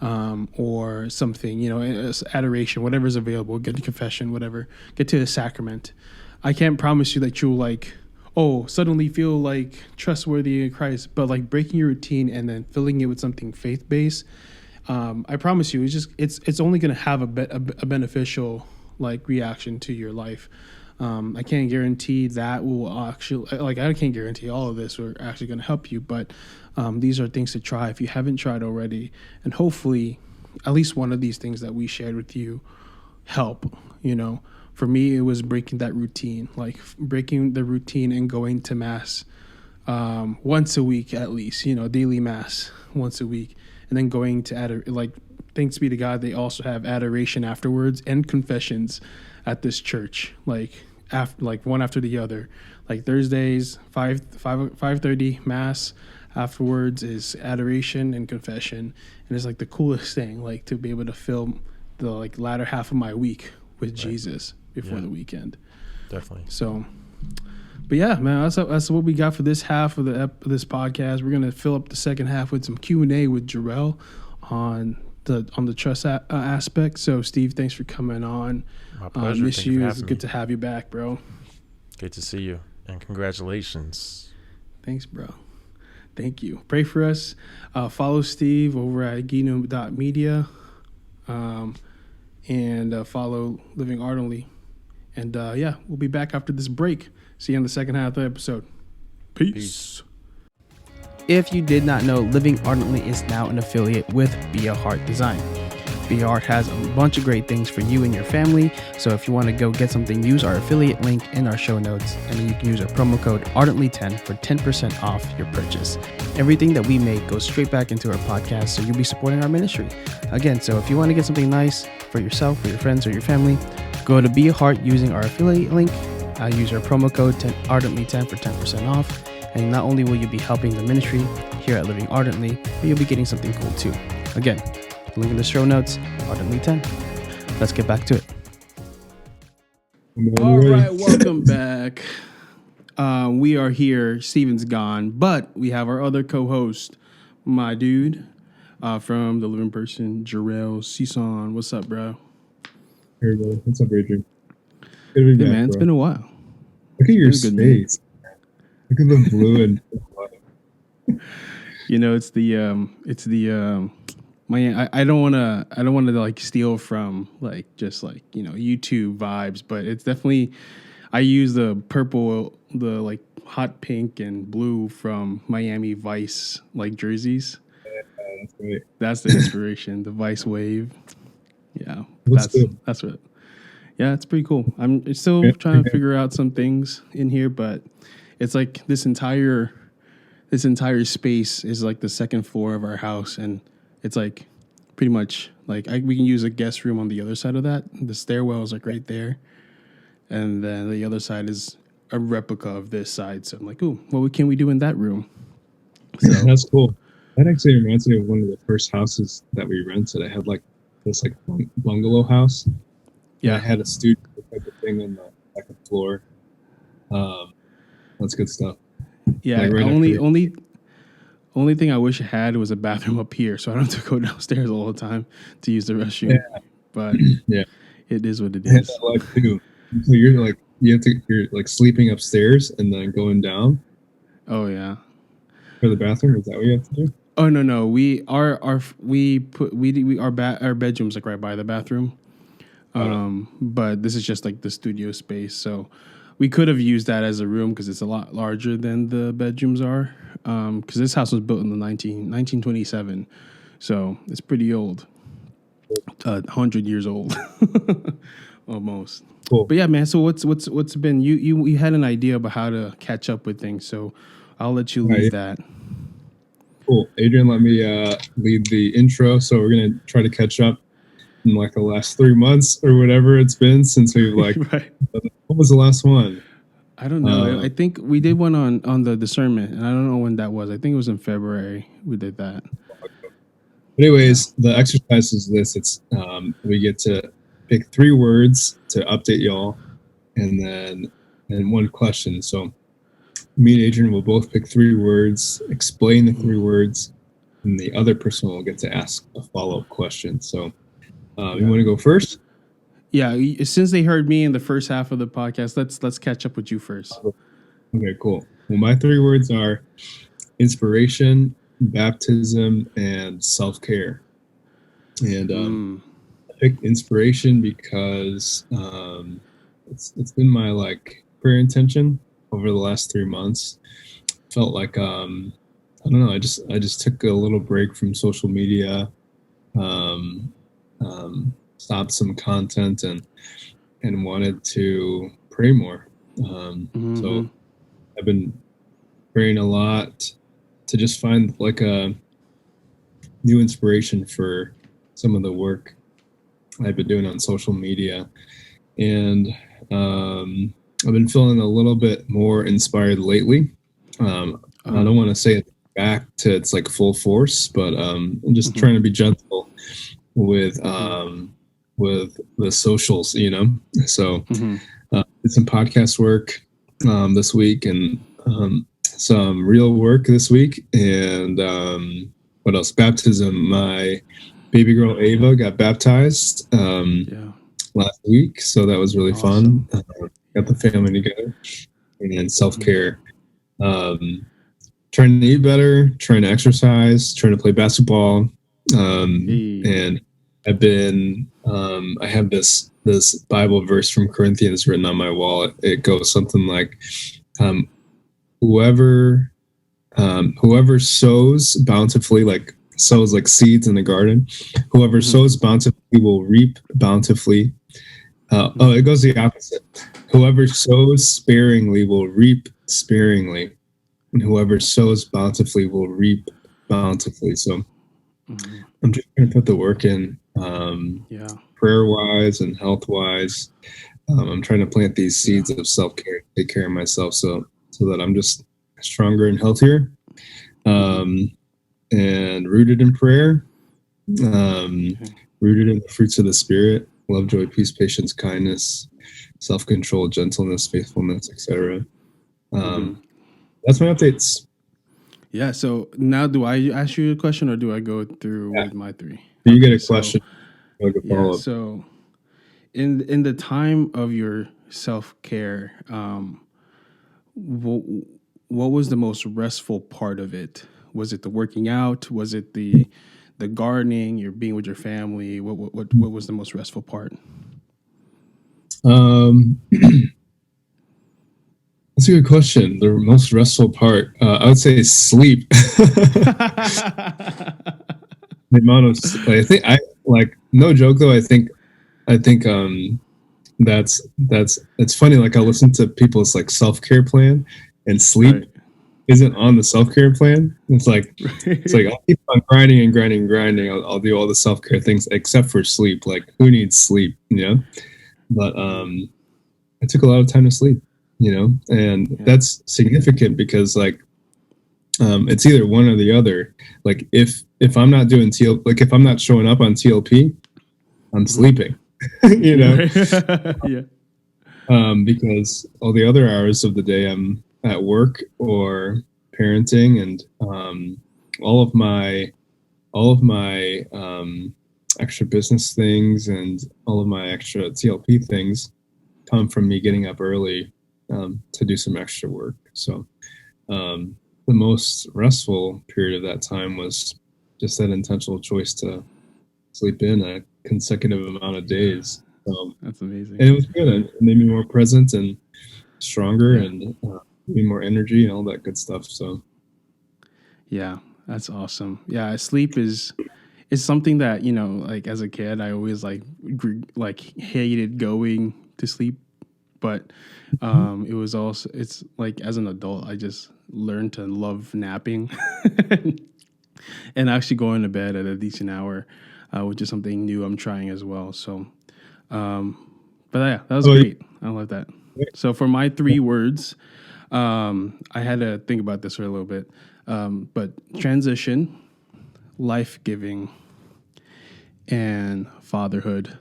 or something, adoration, whatever's available, get to confession, whatever, get to the sacrament. I can't promise you that you'll suddenly feel like trustworthy in Christ, but like breaking your routine and then filling it with something faith-based, I promise you, it's only going to have a beneficial like reaction to your life. I can't guarantee that will actually, I can't guarantee all of this are actually going to help you, but these are things to try if you haven't tried already. And hopefully at least one of these things that we shared with you help. For me, it was breaking that routine, like breaking the routine and going to mass once a week, at least, daily mass once a week. And then going to thanks be to God, they also have adoration afterwards and confessions at this church, one after the other. Like Thursdays, 5:30 mass. Afterwards is adoration and confession, and it's like the coolest thing, like to be able to fill the latter half of my week with Jesus before the weekend. Definitely. So, but yeah, man, that's what we got for this half of this podcast. We're gonna fill up the second half with some Q&A with Jurell on the trust aspect. So, Steve, thanks for coming on. My pleasure. Miss Thank you. for It's having good me. to have you back, bro. Good to see you, and congratulations. Thanks, bro. Thank you. Pray for us. Follow Steve over at Eguino.media, and follow Living Ardently. And we'll be back after this break. See you on the second half of the episode. Peace. If you did not know, Living Ardently is now an affiliate with Be a Heart Design. Be a Heart has a bunch of great things for you and your family. So if you want to go get something, use our affiliate link in our show notes, and then you can use our promo code Ardently10 for 10% off your purchase. Everything that we make goes straight back into our podcast, so you'll be supporting our ministry. Again, so if you want to get something nice for yourself, for your friends, or your family, go to Be a Heart using our affiliate link. Use our promo code Ardently10 for 10% off. And not only will you be helping the ministry here at Living Ardently, but you'll be getting something cool too. Again, link in the show notes, Ardently10. Let's get back to it. All right, welcome back. We are here. Steven's gone, but we have our other co-host, my dude, from the Living Person, Jurell Sison. What's up, bro? Hey, everybody. What's up, Adrian? Good to be back, Man, it's bro. been a while. Look at your It's been a good space. Look at the blue and It's the I don't want to like steal from YouTube vibes, but it's definitely, I use the purple, the like hot pink and blue from Miami Vice jerseys. that's great. That's the inspiration, the Vice wave. Yeah, Looks good. that's what. Yeah, it's pretty cool. I'm still trying to figure out some things in here, but it's like this entire space is like the second floor of our house, and it's like pretty much like we can use a guest room on the other side of that. The stairwell is like right there, and then the other side is a replica of this side. So I'm like, ooh, what can we do in that room? So That's cool. That actually reminds me of one of the first houses that we rented. I had like this bungalow house. yeah, I had a studio type of thing on the second floor. That's good stuff. yeah. Like right Only thing I wish I had was a bathroom up here, so I don't have to go downstairs all the time to use the restroom. Yeah. But Yeah. it is what it I had is. that life too. So you're like sleeping upstairs and then going down Oh yeah. for the bathroom. Is that what you have to do? Oh no. Our bedroom's like right by the bathroom. But this is just like the studio space, so we could have used that as a room because it's a lot larger than the bedrooms are. Because this house was built in the 1927, so it's pretty old. 100 years old, almost. Cool. But yeah, man. So what's been you had an idea about how to catch up with things, so I'll let you lead that. Cool. Adrian, let me lead the intro. So we're going to try to catch up in like the last 3 months or whatever it's been since we've Right. what was the last one? I don't know. I think we did one on the discernment, and I don't know when that was. I think it was in February we did that. Anyways, the exercise is this. It's we get to pick 3 words to update y'all and one question. So me and Adrian will both pick 3 words, explain the 3 words, and the other person will get to ask a follow-up question. So you want to go first? Yeah, since they heard me in the first half of the podcast, let's catch up with you first. Okay, cool. Well, my 3 words are inspiration, baptism, and self-care. And I picked inspiration because it's been my like prayer intention over the last 3 months. Felt like I don't know. I just took a little break from social media, stopped some content, and wanted to pray more. So I've been praying a lot to just find like a new inspiration for some of the work I've been doing on social media, and I've been feeling a little bit more inspired lately. I don't want to say it back to its like full force, but I'm just trying to be gentle with the socials, you know. So did some podcast work this week, and some real work this week, and what else? Baptism. My baby girl Ava got baptized last week, so that was really fun. Got the family together, and then self-care. Trying to eat better, trying to exercise, trying to play basketball, and I've been I have this Bible verse from Corinthians written on my wall. It goes something like, whoever sows bountifully, like sows like seeds in the garden, whoever sows bountifully will reap bountifully. It goes the opposite. Whoever sows sparingly will reap sparingly, and whoever sows bountifully will reap bountifully. So I'm just trying to put the work in, prayer-wise and health-wise. I'm trying to plant these seeds of self-care, take care of myself, so that I'm just stronger and healthier, and rooted in prayer, rooted in the fruits of the Spirit: love, joy, peace, patience, kindness, self-control, gentleness, faithfulness, etc. That's my updates. Yeah. So now, do I ask you a question, or do I go through with my 3? You get a question. So in the time of your self-care, what was the most restful part of it? Was it the working out? Was it the gardening? You're being with your family? What was the most restful part? That's a good question. The most restful part, I would say, sleep. The amount of, I think, no joke though. I think that's it's funny. Like I listen to people's like self-care plan, and sleep isn't on the self-care plan. It's like I'll keep on grinding and grinding and grinding. I'll do all the self-care things except for sleep. Like, who needs sleep, you know? But I took a lot of time to sleep, you know, and that's significant because like it's either one or the other. Like if I'm not doing like if I'm not showing up on TLP, I'm sleeping. You know. Because all the other hours of the day I'm at work or parenting, and all of my extra business things and all of my extra TLP things come from me getting up early to do some extra work. So the most restful period of that time was just that intentional choice to sleep in a consecutive amount of days. That's amazing. And it was good. It made me more present and stronger, and me more energy and all that good stuff. So yeah, that's awesome. Yeah, sleep is something that, you know, like as a kid, I always like hated going to sleep, but it was also, it's like as an adult, I just learned to love napping and actually going to bed at a decent hour, which is something new I'm trying as well. So, but yeah, that was great. I love that. So for my 3 words, I had to think about this for a little bit, but transition, life-giving, and fatherhood.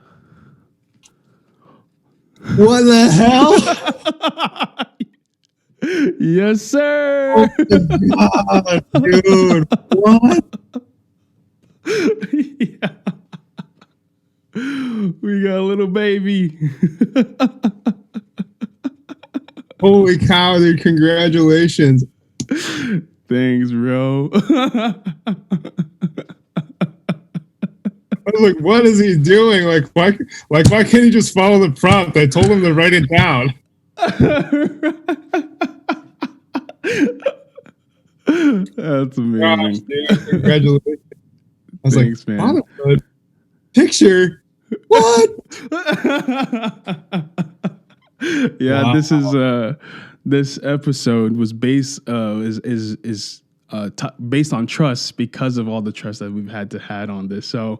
what the hell? Yes, sir. Oh my God, dude, what? Yeah. We got a little baby. Holy cow, dude! Congratulations. Thanks, bro. I was like, what is he doing? Why can't he just follow the prompt? I told him to write it down. That's amazing. Gosh, dude, congratulations. I was Thanks, like, man. fatherhood? Picture? What? Yeah, Wow. this is this episode was based based on trust because of all the trust that we've had on this. So,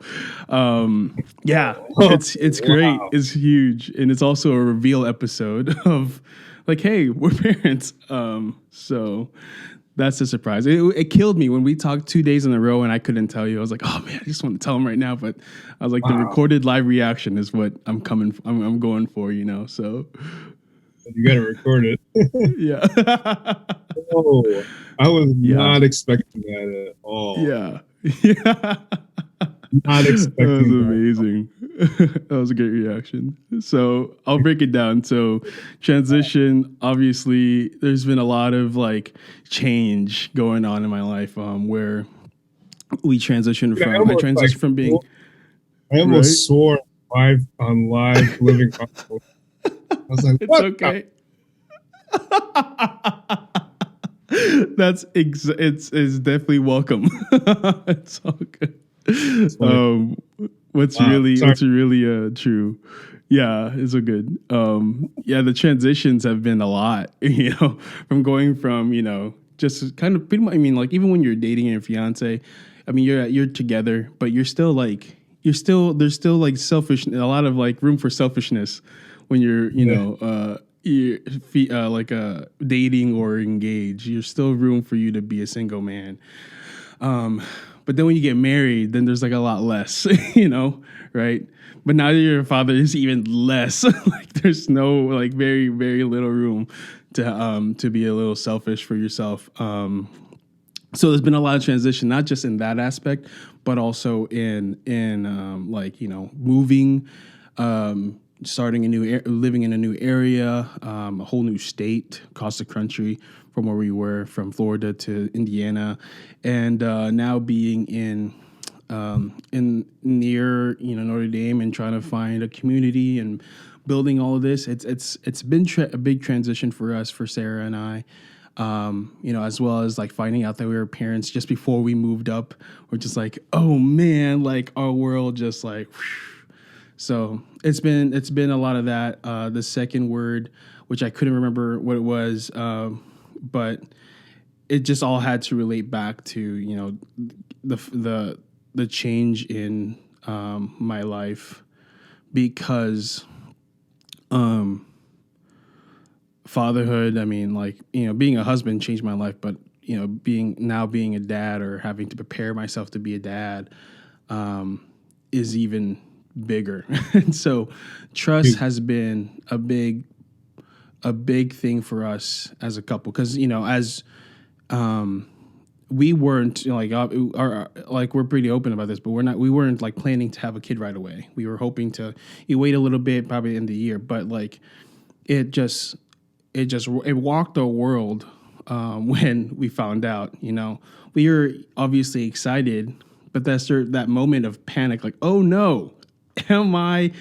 yeah, it's great. Wow. It's huge, and it's also a reveal episode of like, hey, we're parents. So that's a surprise. It killed me when we talked 2 days in a row and I couldn't tell you. I was like, oh man, I just want to tell him right now. But I was like, the recorded live reaction is what I'm going for, you know. So You got to record it. yeah. Oh, I was Yeah. not expecting that at all. Yeah. Yeah. Not expecting That was that. amazing. That was a great reaction. So I'll break it down. So transition, obviously, there's been a lot of like change going on in my life where we transitioned Dude, I from, I almost, transitioned like, from being, I almost Right? swore on live living. I was like, it's what? okay. It's definitely welcome. It's all good. funny. What's Wow, really sorry. true. Yeah, it's so good. Yeah, the transitions have been a lot, you know, from going from, you know, just kind of pretty much, I mean, like even when you're dating your fiance, I mean, you're together, but there's still like like selfish, a lot of like room for selfishness when you're, you know, dating or engaged. There's still room for you to be a single man. But then when you get married, then there's like a lot less, you know, right? But now that you're a father, there's even less. Like there's no like very, very little room to be a little selfish for yourself. So there's been a lot of transition, not just in that aspect, but also in like, you know, moving, starting living in a new area, a whole new state across the country from where we were, from Florida to Indiana, and now being in near, you know, Notre Dame and trying to find a community and building all of this. It's been a big transition for us, for Sarah and I. You know, as well as like finding out that we were parents just before we moved up. We're just like, oh man, like our world just like. Whew. So it's been a lot of that. The second word, which I couldn't remember what it was, but it just all had to relate back to, you know, the change in my life, because fatherhood, I mean, like, you know, being a husband changed my life, but, you know, being a dad or having to prepare myself to be a dad is even bigger. And so trust has been a big thing for us as a couple, because, you know, as we weren't, you know, like we're pretty open about this, but we weren't like planning to have a kid right away. We were hoping to wait a little bit, probably in the year, but like it walked the world when we found out. You know, we were obviously excited, but that's that moment of panic, like, oh no, am I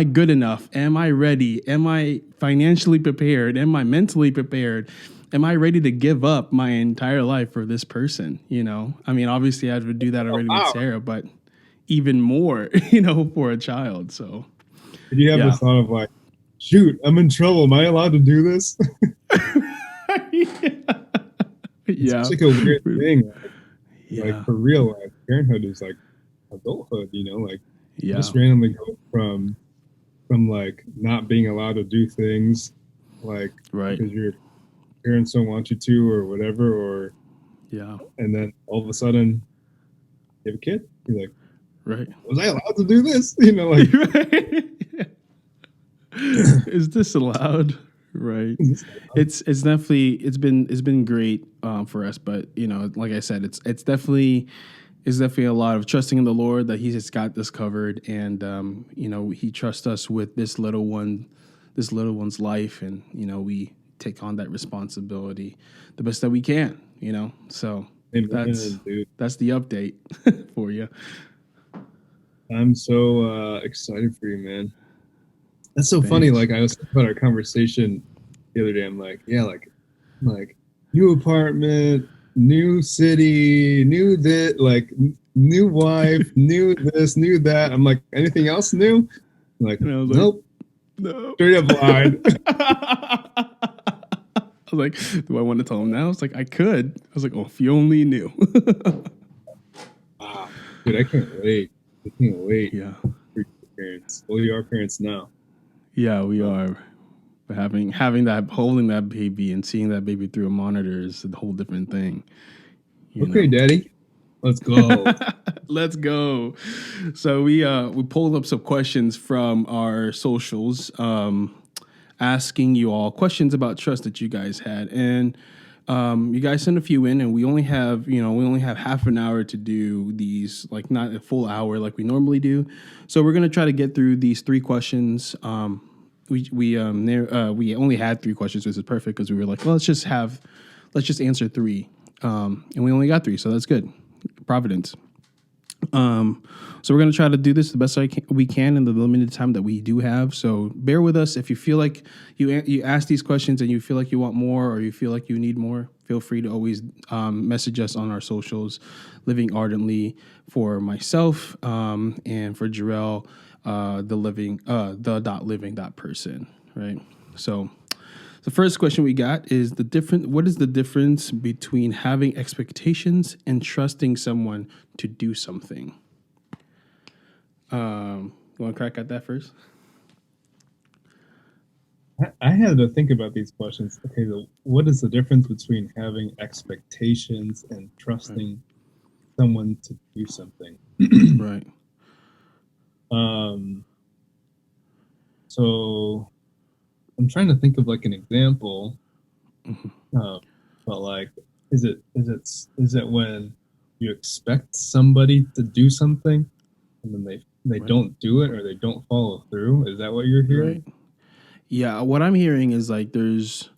good enough? Am I ready? Am I financially prepared? Am I mentally prepared? Am I ready to give up my entire life for this person? You know, I mean, obviously I would do that already with Sarah, but even more, you know, for a child. So Did you have the thought of like, shoot, I'm in trouble. Am I allowed to do this? Yeah. It's like a weird thing. Yeah. Like for real life, parenthood is like adulthood, you know, like Yeah. just randomly go from like not being allowed to do things like Right. because your parents don't want you to or whatever, or Yeah. and then all of a sudden you have a kid. You're like, Right. was I allowed to do this? You know, like is this allowed? Right. It's definitely it's been great for us, but you know, like I said, it's definitely it's definitely a lot of trusting in the Lord that He has got this covered, and He trusts us with this little one's life, and we take on that responsibility the best that we can. So Amen, dude. that's the update for you. I'm so excited for you, man. That's so funny. Like I was thinking about our conversation the other day. I'm like, yeah, like new apartment, new city, new this, like new wife, new this, new that. I'm like, anything else new? I'm like, nope. No. Straight up lied. I was like, do I want to tell him now? I was like, I could. I was like, oh, if you only knew. Wow. Dude, I can't wait. I can't wait. Yeah. For your parents. Well, you are parents now. Yeah, we are. But holding that baby and seeing that baby through a monitor is a whole different thing. Okay, Daddy. Let's go. Let's go. So we pulled up some questions from our socials, asking you all questions about trust that you guys had, and you guys sent a few in, and we only have half an hour to do these, like not a full hour like we normally do. So we're gonna try to get through these 3 questions. We only had 3 questions, which is perfect because we were like, well, let's just answer 3, and we only got 3, so that's good. Providence. So we're going to try to do this the best we can in the limited time that we do have. So bear with us. If you feel like you ask these questions and you feel like you want more or you feel like you need more, feel free to always message us on our socials, Living Ardently for myself, and for Jurell, the .living.person, right? So the first question we got is what is the difference between having expectations and trusting someone to do something? You want to crack at that first? I had to think about these questions. Okay, what is the difference between having expectations and trusting someone to do something? Right. So I'm trying to think of like an example, but like, is it when you expect somebody to do something and then they don't do it or they don't follow through? Is that what you're hearing? Right. Yeah, what I'm hearing is like there's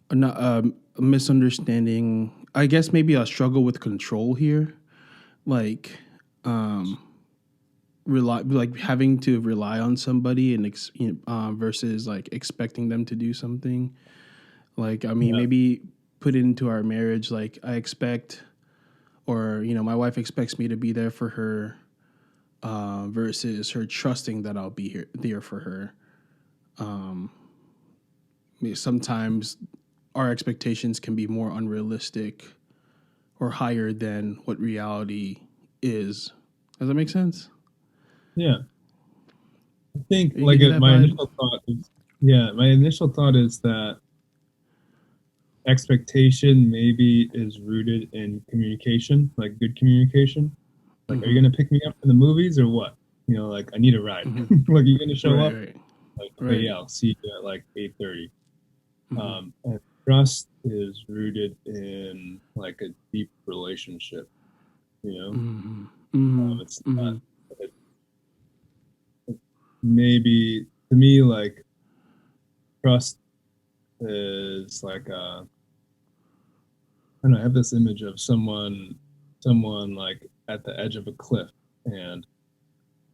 a misunderstanding. I guess maybe a struggle with control here, like having to rely on somebody and versus like expecting them to do something. Like, I mean, maybe put it into our marriage. Like I expect, or my wife expects me to be there for her, versus her trusting that I'll be there for her. Sometimes our expectations can be more unrealistic or higher than what reality is. Does that make sense? Yeah. I think like my initial thought is that expectation maybe is rooted in communication, like good communication. Like, are you going to pick me up for the movies or what? Like I need a ride. Like, you going to show up? Right. Like, okay, yeah, I'll see you at like 8:30. And trust is rooted in like a deep relationship. It's not. Maybe to me, like trust is like I don't know. I have this image of someone like at the edge of a cliff and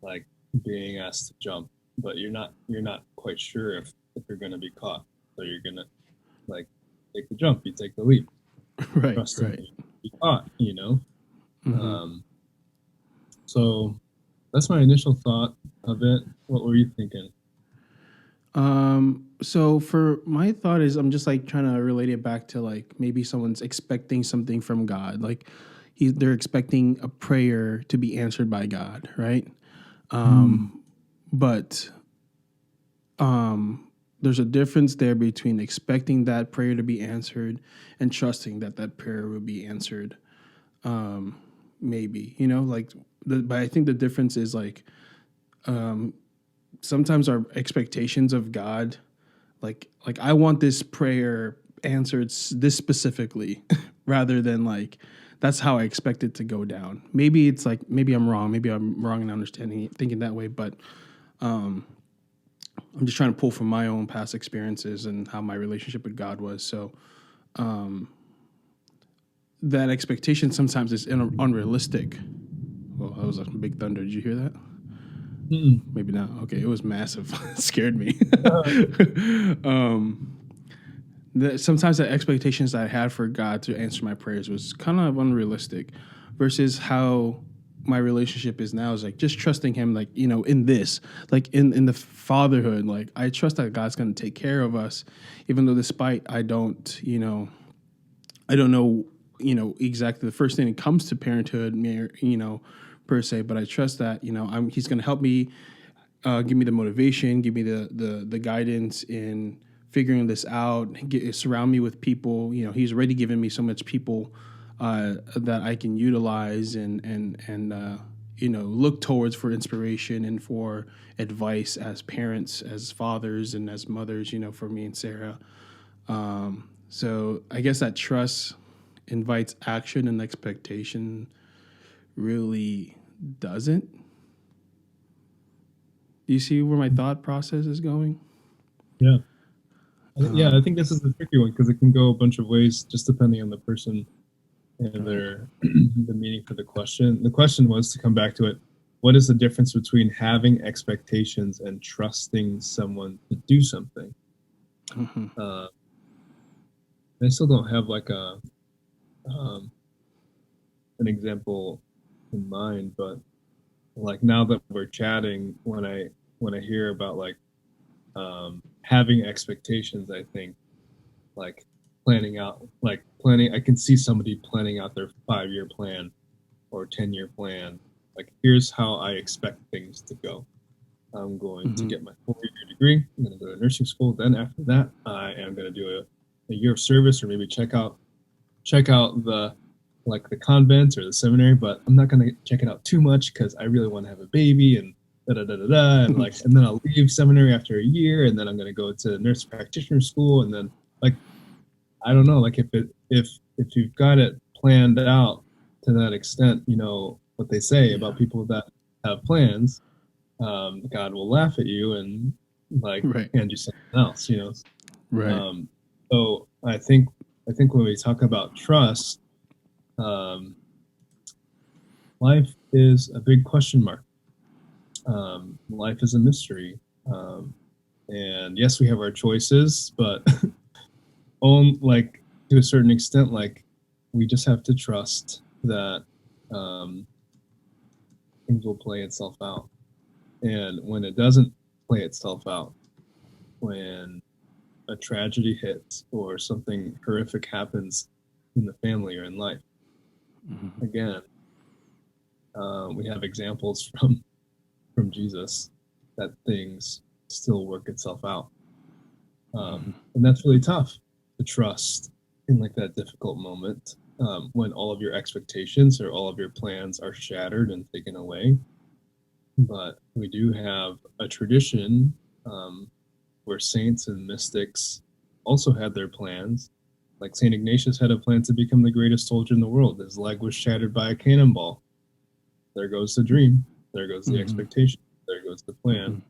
like being asked to jump, but you're not quite sure if you're going to be caught. So you're going to like take the jump, you take the leap. Right. Trust right. Be caught, So that's my initial thought of it. What were you thinking? So for my thought is I'm just like trying to relate it back to like maybe someone's expecting something from God. Like they're expecting a prayer to be answered by God, right? But there's a difference there between expecting that prayer to be answered and trusting that prayer will be answered. Maybe, but I think the difference is like, sometimes our expectations of God, like I want this prayer answered this specifically rather than like that's how I expect it to go down. Maybe it's like, maybe I'm wrong. Maybe I'm wrong in understanding it, thinking that way. But I'm just trying to pull from my own past experiences and how my relationship with God was. So that expectation sometimes is unrealistic. Well, that was a big thunder. Did you hear that? Mm-mm. Maybe not. Okay, it was massive. It scared me. Sometimes the expectations that I had for God to answer my prayers was kind of unrealistic versus how my relationship is now, is like just trusting him, like, you know, in this, like in the fatherhood, like I trust that God's going to take care of us, even though despite I don't know, exactly the first thing that comes to parenthood, you know, per se, but I trust that, you know, he's going to help me, give me the motivation, give me the guidance in figuring this out, surround me with people. You know, he's already given me so much people that I can utilize and you know, look towards for inspiration and for advice as parents, as fathers, and as mothers, you know, for me and Sarah. So I guess that trust invites action, and expectation really doesn't. Do you see where my thought process is going? Yeah. I think this is a tricky one because it can go a bunch of ways just depending on the person and their the meaning for the question. The question was, to come back to it, what is the difference between having expectations and trusting someone to do something? I still don't have like an example in mind, but like now that we're chatting, when I hear about like having expectations, I think like planning, I can see somebody planning out their 5-year plan or 10-year plan. Like, here's how I expect things to go. I'm going to get my 4-year degree. I'm going to go to nursing school. Then after that, I am going to do a year of service, or maybe check out the convent or the seminary, but I'm not going to check it out too much because I really want to have a baby and and and then I'll leave seminary after a year, and then I'm going to go to nurse practitioner school, and then like I don't know, like if you've got it planned out to that extent, you know what they say about people that have plans, God will laugh at you and hand you something else, you know. Right. So I think when we talk about trust, life is a big question mark. Life is a mystery. And yes, we have our choices, but to a certain extent, like we just have to trust that things will play itself out. And when it doesn't play itself out, when a tragedy hits or something horrific happens in the family or in life, again, we have examples from Jesus that things still work itself out. And that's really tough to trust in like that difficult moment, when all of your expectations or all of your plans are shattered and taken away. But we do have a tradition where saints and mystics also had their plans. Like St. Ignatius had a plan to become the greatest soldier in the world. His leg was shattered by a cannonball. There goes the dream. There goes the expectation. There goes the plan.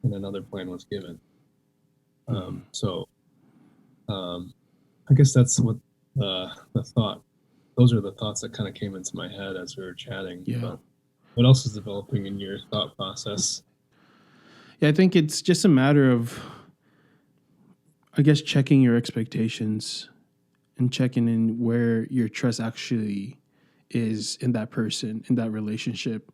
And another plan was given. I guess that's what the thought. Those are the thoughts that kind of came into my head as we were chatting. Yeah. But what else is developing in your thought process? Yeah, I think it's just a matter of, I guess, checking your expectations and checking in where your trust actually is in that person, in that relationship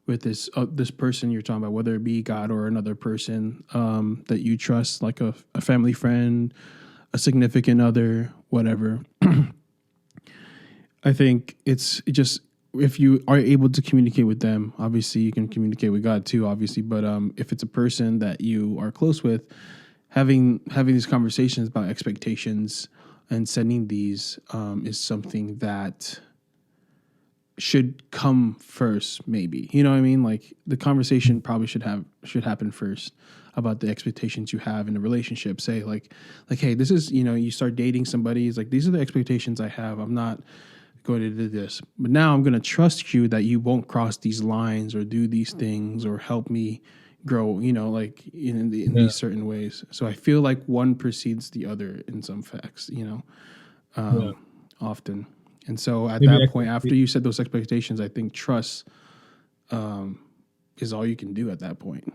with this person you're talking about, whether it be God or another person that you trust, like a family friend, a significant other, whatever. I think it's just, if you are able to communicate with them, obviously you can communicate with God too, obviously. But if it's a person that you are close with, having these conversations about expectations and setting these is something that should come first, maybe. You know what I mean? Like the conversation probably should happen first about the expectations you have in a relationship. Say like, hey, this is, you know, you start dating somebody, it's like, these are the expectations I have. I'm not going to do this, but now I'm going to trust you that you won't cross these lines or do these things or help me grow, like in these certain ways. So I feel like one precedes the other in some facts, often. And so at that point, after you set those expectations, I think trust is all you can do at that point.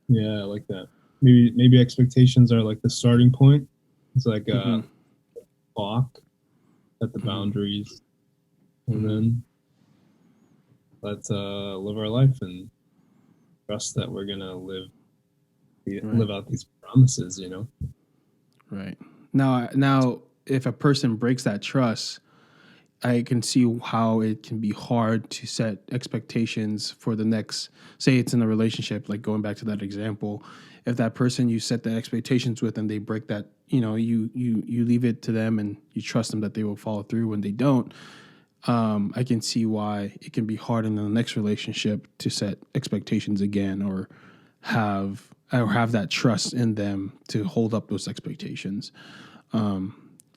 Yeah, I like that. Maybe expectations are like the starting point. It's like a clock at the boundaries, and then let's live our life and trust that we're gonna live out these promises. Right. Now, if a person breaks that trust, I can see how it can be hard to set expectations for the next, say it's in a relationship, like going back to that example, if that person you set the expectations with and they break that, you leave it to them and you trust them that they will follow through. When they don't, I can see why it can be hard in the next relationship to set expectations again or have that trust in them to hold up those expectations.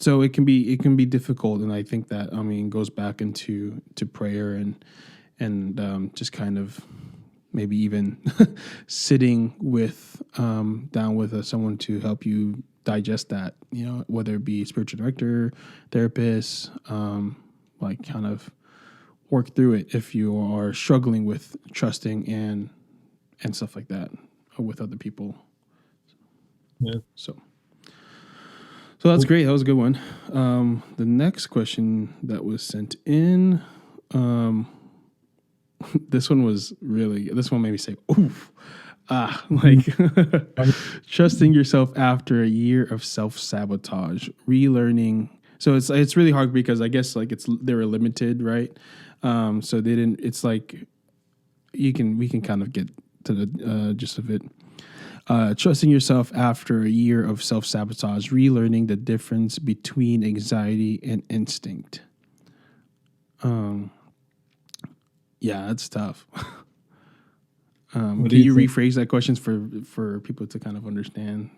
So it can be difficult, and I think that goes back into prayer and just kind of maybe even sitting with down with someone to help you digest that, whether it be spiritual director, therapist, like kind of work through it if you are struggling with trusting and stuff like that with other people. Yeah. So that's great. That was a good one. The next question that was sent in, this one made me say, oof. Trusting yourself after a year of self-sabotage, relearning. So it's really hard because I guess like they were limited, right? So they didn't, it's like we can kind of get to the gist of it. Trusting yourself after a year of self-sabotage, relearning the difference between anxiety and instinct. Yeah, that's tough. Can you rephrase that question for people to kind of understand?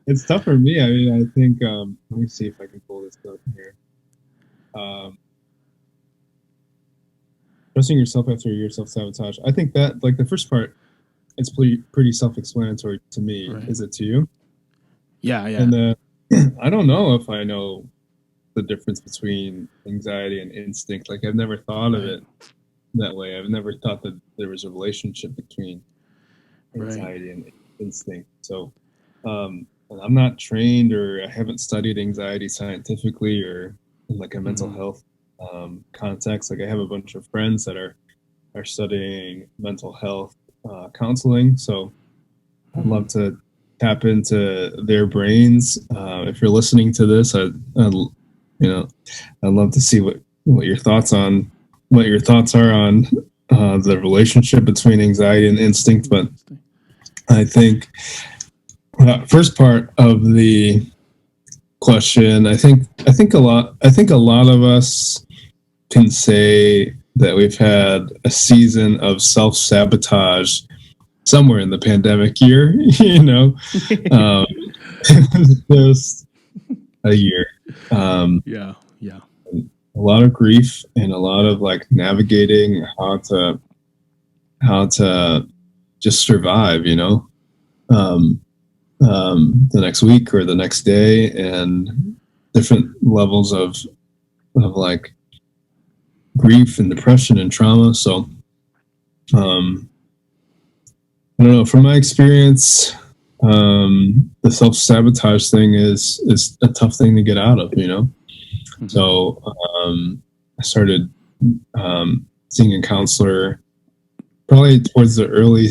It's tough for me. I think, let me see if I can pull this up here. Trusting yourself after a year of self-sabotage. I think that, like, the first part, it's pretty self-explanatory to me. Right. Is it to you? Yeah. And I don't know if I know the difference between anxiety and instinct. Like, I've never thought of it that way. I've never thought that there was a relationship between anxiety and instinct. So, and I'm not trained, or I haven't studied anxiety scientifically or in like a mental health context. Like, I have a bunch of friends that are studying mental health counseling, so I'd love to tap into their brains. If you're listening to this, I'd love to see what your thoughts are on the relationship between anxiety and instinct. But I think first part of the question, I think a lot of us can say that we've had a season of self-sabotage somewhere in the pandemic year, just a year. Yeah. A lot of grief and a lot of like navigating how to just survive, the next week or the next day, and different levels of like grief and depression and trauma. So I don't know, from my experience, the self-sabotage thing is a tough thing to get out of, So I started seeing a counselor probably towards the early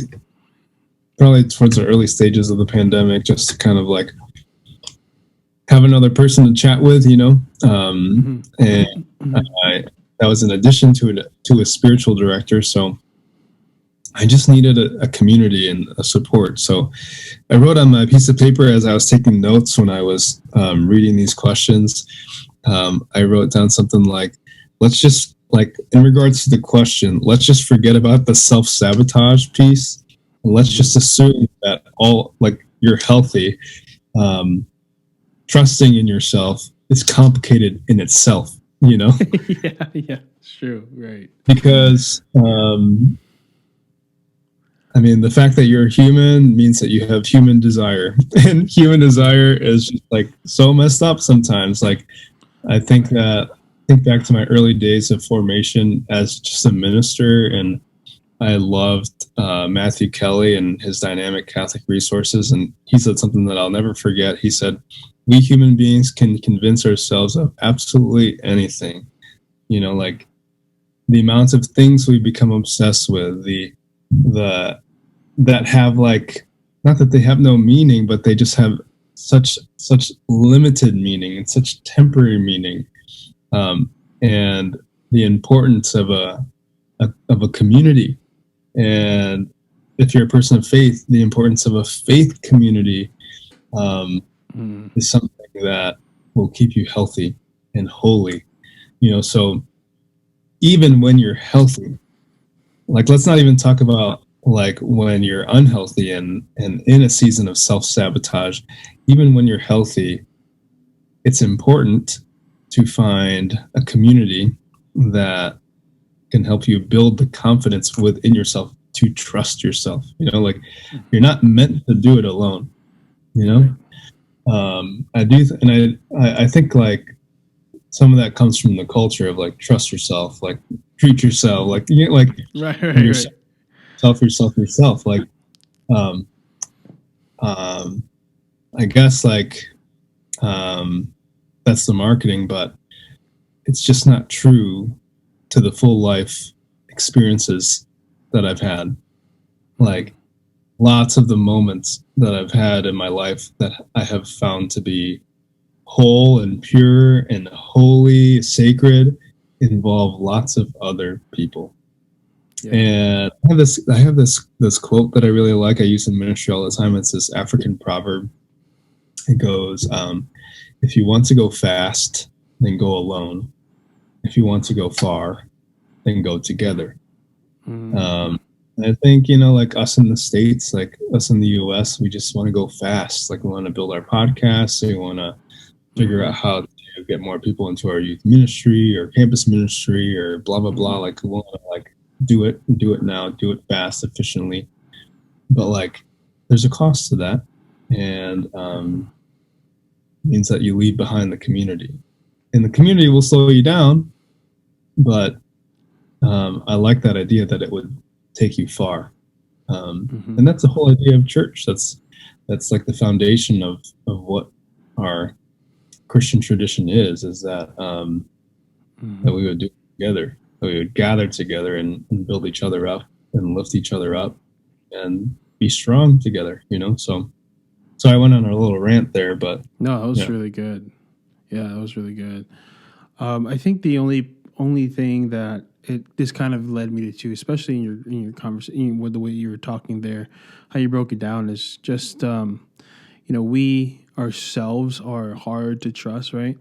stages of the pandemic, just to kind of like have another person to chat with, and that was in addition to a spiritual director. So I just needed a community and a support. So I wrote on my piece of paper as I was taking notes when I was reading these questions. I wrote down something like, let's just, like, in regards to the question, let's just forget about the self-sabotage piece. And let's just assume that you're healthy, trusting in yourself, is complicated in itself, you know? Yeah, it's true, right? Because I mean, the fact that you're human means that you have human desire, and human desire is just like so messed up sometimes. Like, I think back to my early days of formation as just a minister, and I loved Matthew Kelly and his dynamic Catholic resources, and he said something that I'll never forget. He said, "We human beings can convince ourselves of absolutely anything." You know, like the amounts of things we become obsessed with, the that have like, not that they have no meaning, but they just have such limited meaning and such temporary meaning, and the importance of a community, and if you're a person of faith, the importance of a faith community is something that will keep you healthy and holy. You know, so even when you're healthy, like, let's not even talk about like when you're unhealthy and in a season of self-sabotage. Even when you're healthy, it's important to find a community that can help you build the confidence within yourself to trust yourself. You know, like, you're not meant to do it alone, you know? I think like some of that comes from the culture of like, trust yourself, like treat yourself, like, you know, like yourself. Like, I guess like, that's the marketing, but it's just not true to the full life experiences that I've had. Like, lots of the moments that I've had in my life that I have found to be whole and pure and holy, sacred, involve lots of other people. Yeah. And I have this quote that I really like. I use in ministry all the time. It's this African proverb. It goes, if you want to go fast, then go alone. If you want to go far, then go together. And I think, you know, like us in the States, like us in the US, we just want to go fast. Like, we want to build our podcasts. We want to figure out how to get more people into our youth ministry or campus ministry or blah, blah, blah. Like, we want to like do it now, do it fast, efficiently. But like, there's a cost to that. And means that you leave behind the community. And the community will slow you down, but I like that idea that it would take you far. And that's the whole idea of church. That's like the foundation of what our Christian tradition is that that we would do together, that we would gather together and build each other up and lift each other up and be strong together, you know? So I went on a little rant there, but no, that was really good. Yeah, that was really good. I think the only thing that this kind of led me to, especially in your conversation with the way you were talking there, how you broke it down, is just you know, we ourselves are hard to trust, right?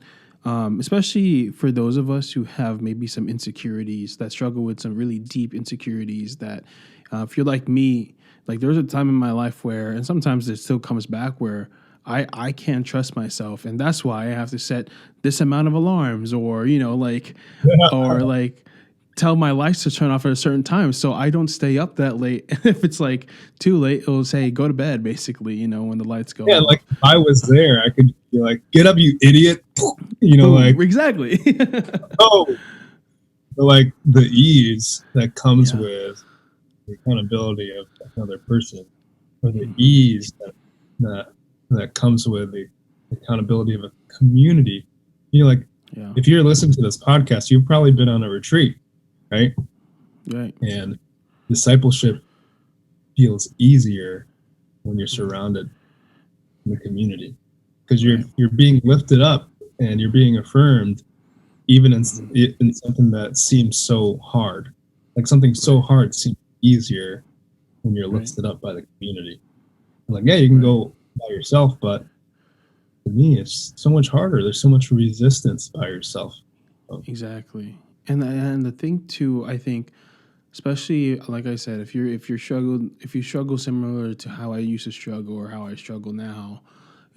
Especially for those of us who have maybe some insecurities, that struggle with some really deep insecurities. That if you're like me, like, there was a time in my life where, and sometimes it still comes back, where I can't trust myself, and that's why I have to set this amount of alarms, or, you know, like, or like tell my lights to turn off at a certain time so I don't stay up that late. If it's like too late, it'll say go to bed, basically, you know, when the lights go off. Like, if I was there, I could be like, get up, you idiot, you know. Boom, like, exactly. But like, the ease that comes with the accountability of another person, or the ease that comes with the accountability of a community. You know, like, if you're listening to this podcast, you've probably been on a retreat, right? Right. And discipleship feels easier when you're surrounded in the community, because you're being lifted up and you're being affirmed, even in something that seems so hard. Like, something so hard seems easier when you're lifted up by the community. Like, yeah, you can go by yourself, but to me, it's so much harder. There's so much resistance by yourself. Exactly. And the thing too, I think, especially like I said, if you struggle similar to how I used to struggle or how I struggle now,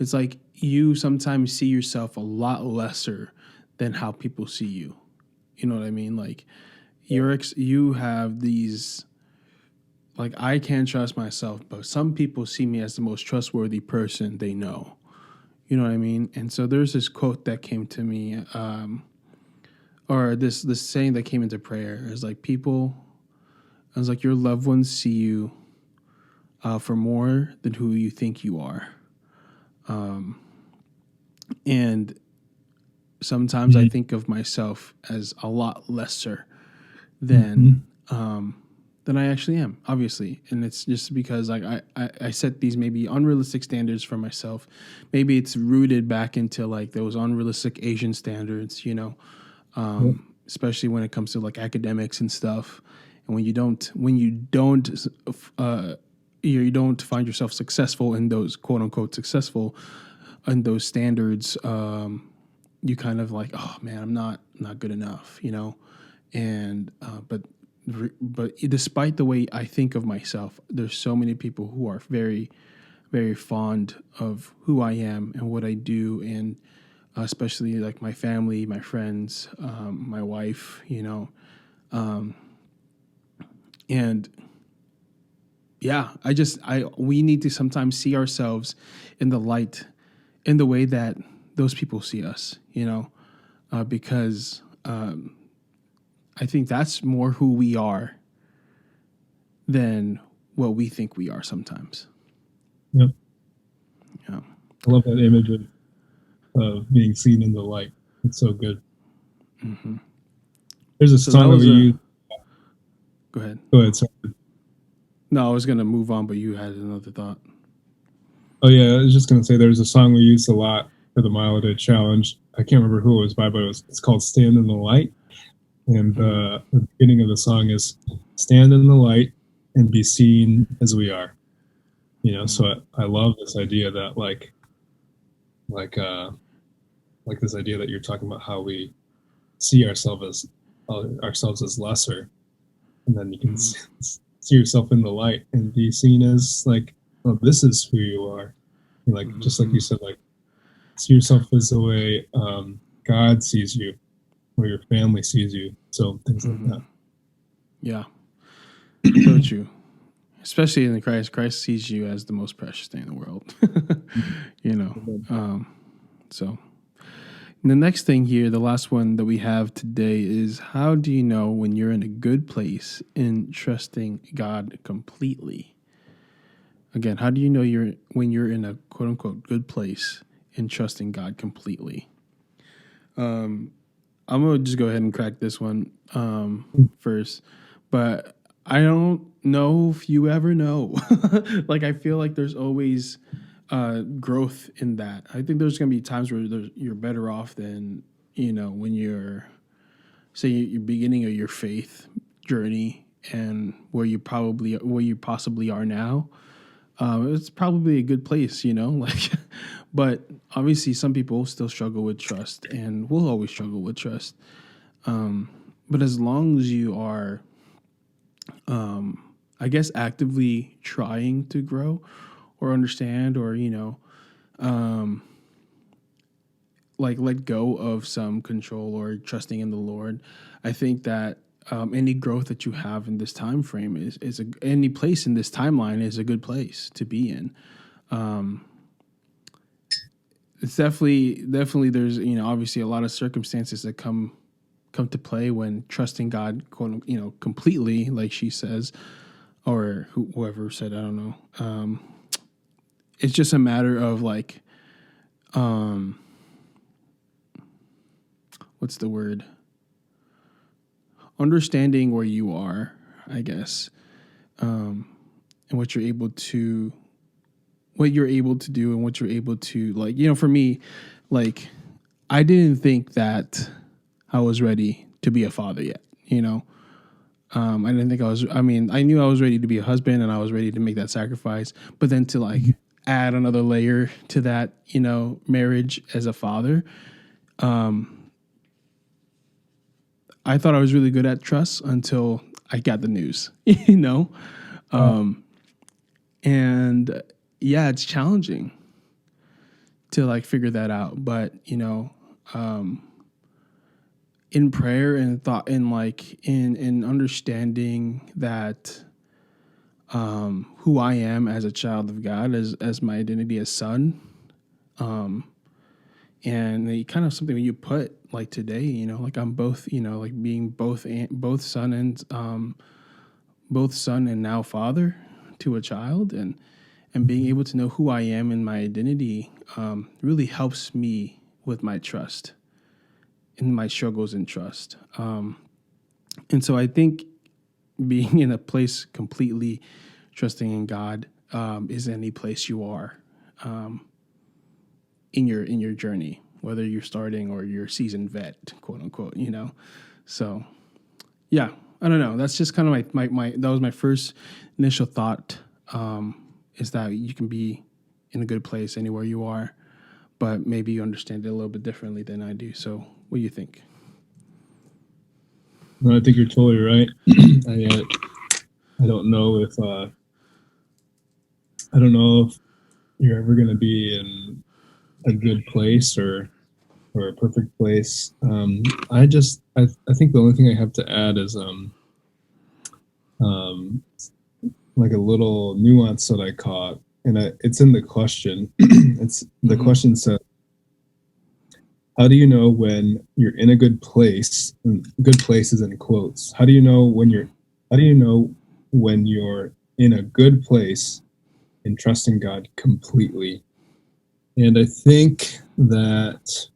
it's like you sometimes see yourself a lot lesser than how people see you. You know what I mean? Like you have these, like, I can't trust myself, but some people see me as the most trustworthy person they know. You know what I mean? And so there's this quote that came to me, or this saying that came into prayer. It's like I was like, your loved ones see you for more than who you think you are. And sometimes I think of myself as a lot lesser than I actually am, obviously. And it's just because like I set these maybe unrealistic standards for myself. Maybe it's rooted back into like those unrealistic Asian standards, you know, especially when it comes to like academics and stuff. And when you don't find yourself successful in those quote unquote successful in those standards, you kind of like, oh man, I'm not good enough, you know. And but despite the way I think of myself, there's so many people who are very, very fond of who I am and what I do, and especially like my family, my friends, my wife, you know. And yeah, we need to sometimes see ourselves in the light, in the way that those people see us, you know, because I think that's more who we are than what we think we are sometimes. Yep. Yeah. I love that image of being seen in the light. It's so good. Mm-hmm. There's a song that we use. Go ahead. Go ahead, sorry. No, I was going to move on, but you had another thought. Oh, yeah. I was just going to say there's a song we use a lot for the Mile a Day Challenge. I can't remember who it was by, but it's called Stand in the Light. And the beginning of the song is stand in the light and be seen as we are. You know, so I love this idea that like this idea that you're talking about, how we see ourselves as lesser, and then you can see yourself in the light and be seen as like, oh, this is who you are. And like just like you said, like see yourself as the way God sees you, or your family sees you. So things like that. Yeah. So true. Especially in Christ. Christ sees you as the most precious thing in the world. You know. So the next thing here, the last one that we have today, is how do you know when you're in a good place in trusting God completely? Again, how do you know when you're in a quote unquote good place in trusting God completely? I'm going to just go ahead and crack this one first. But I don't know if you ever know. Like, I feel like there's always growth in that. I think there's going to be times where you're better off than, you know, when you're, say, you're beginning of your faith journey and where you possibly are now. It's probably a good place, you know, like, but obviously some people still struggle with trust, and will always struggle with trust. But as long as you are, I guess, actively trying to grow or understand, or, you know, like let go of some control or trusting in the Lord, I think that any growth that you have in this time frame is any place in this timeline is a good place to be in. It's definitely there's, you know, obviously a lot of circumstances that come to play when trusting God, quote, you know, completely, like she says, or whoever said, I don't know. It's just a matter of like, what's the word? Understanding where you are, I guess, and what you're able to do and what you're able to, like, you know, for me, like, I didn't think that I was ready to be a father yet, you know. I didn't think I knew I was ready to be a husband and I was ready to make that sacrifice, but then to like add another layer to that, you know, marriage as a father, I thought I was really good at trust until I got the news, you know? And yeah, it's challenging. to like figure that out. But in prayer and thought, in like in understanding that who I am as a child of God, as my identity as son, and the kind of something when you put like today, like I'm both, like being both son and now father to a child, and being able to know who I am and my identity really helps me with my trust, in my struggles and trust. And so I think being in a place completely trusting in God is any place you are in your journey, whether you're starting or you're seasoned vet, quote unquote, So yeah, I don't know. That's just kind of my that was my first initial thought, is that you can be in a good place anywhere you are, but maybe you understand it a little bit differently than I do. So what do you think? No, I think you're totally right. I don't know if you're ever going to be in a good place or a perfect place. I think the only thing I have to add is like a little nuance that I caught, and it's in the question. It's the question says, how do you know when you're in a good place? Good place is in quotes. How do you know when you're in a good place in trusting God completely? And I think that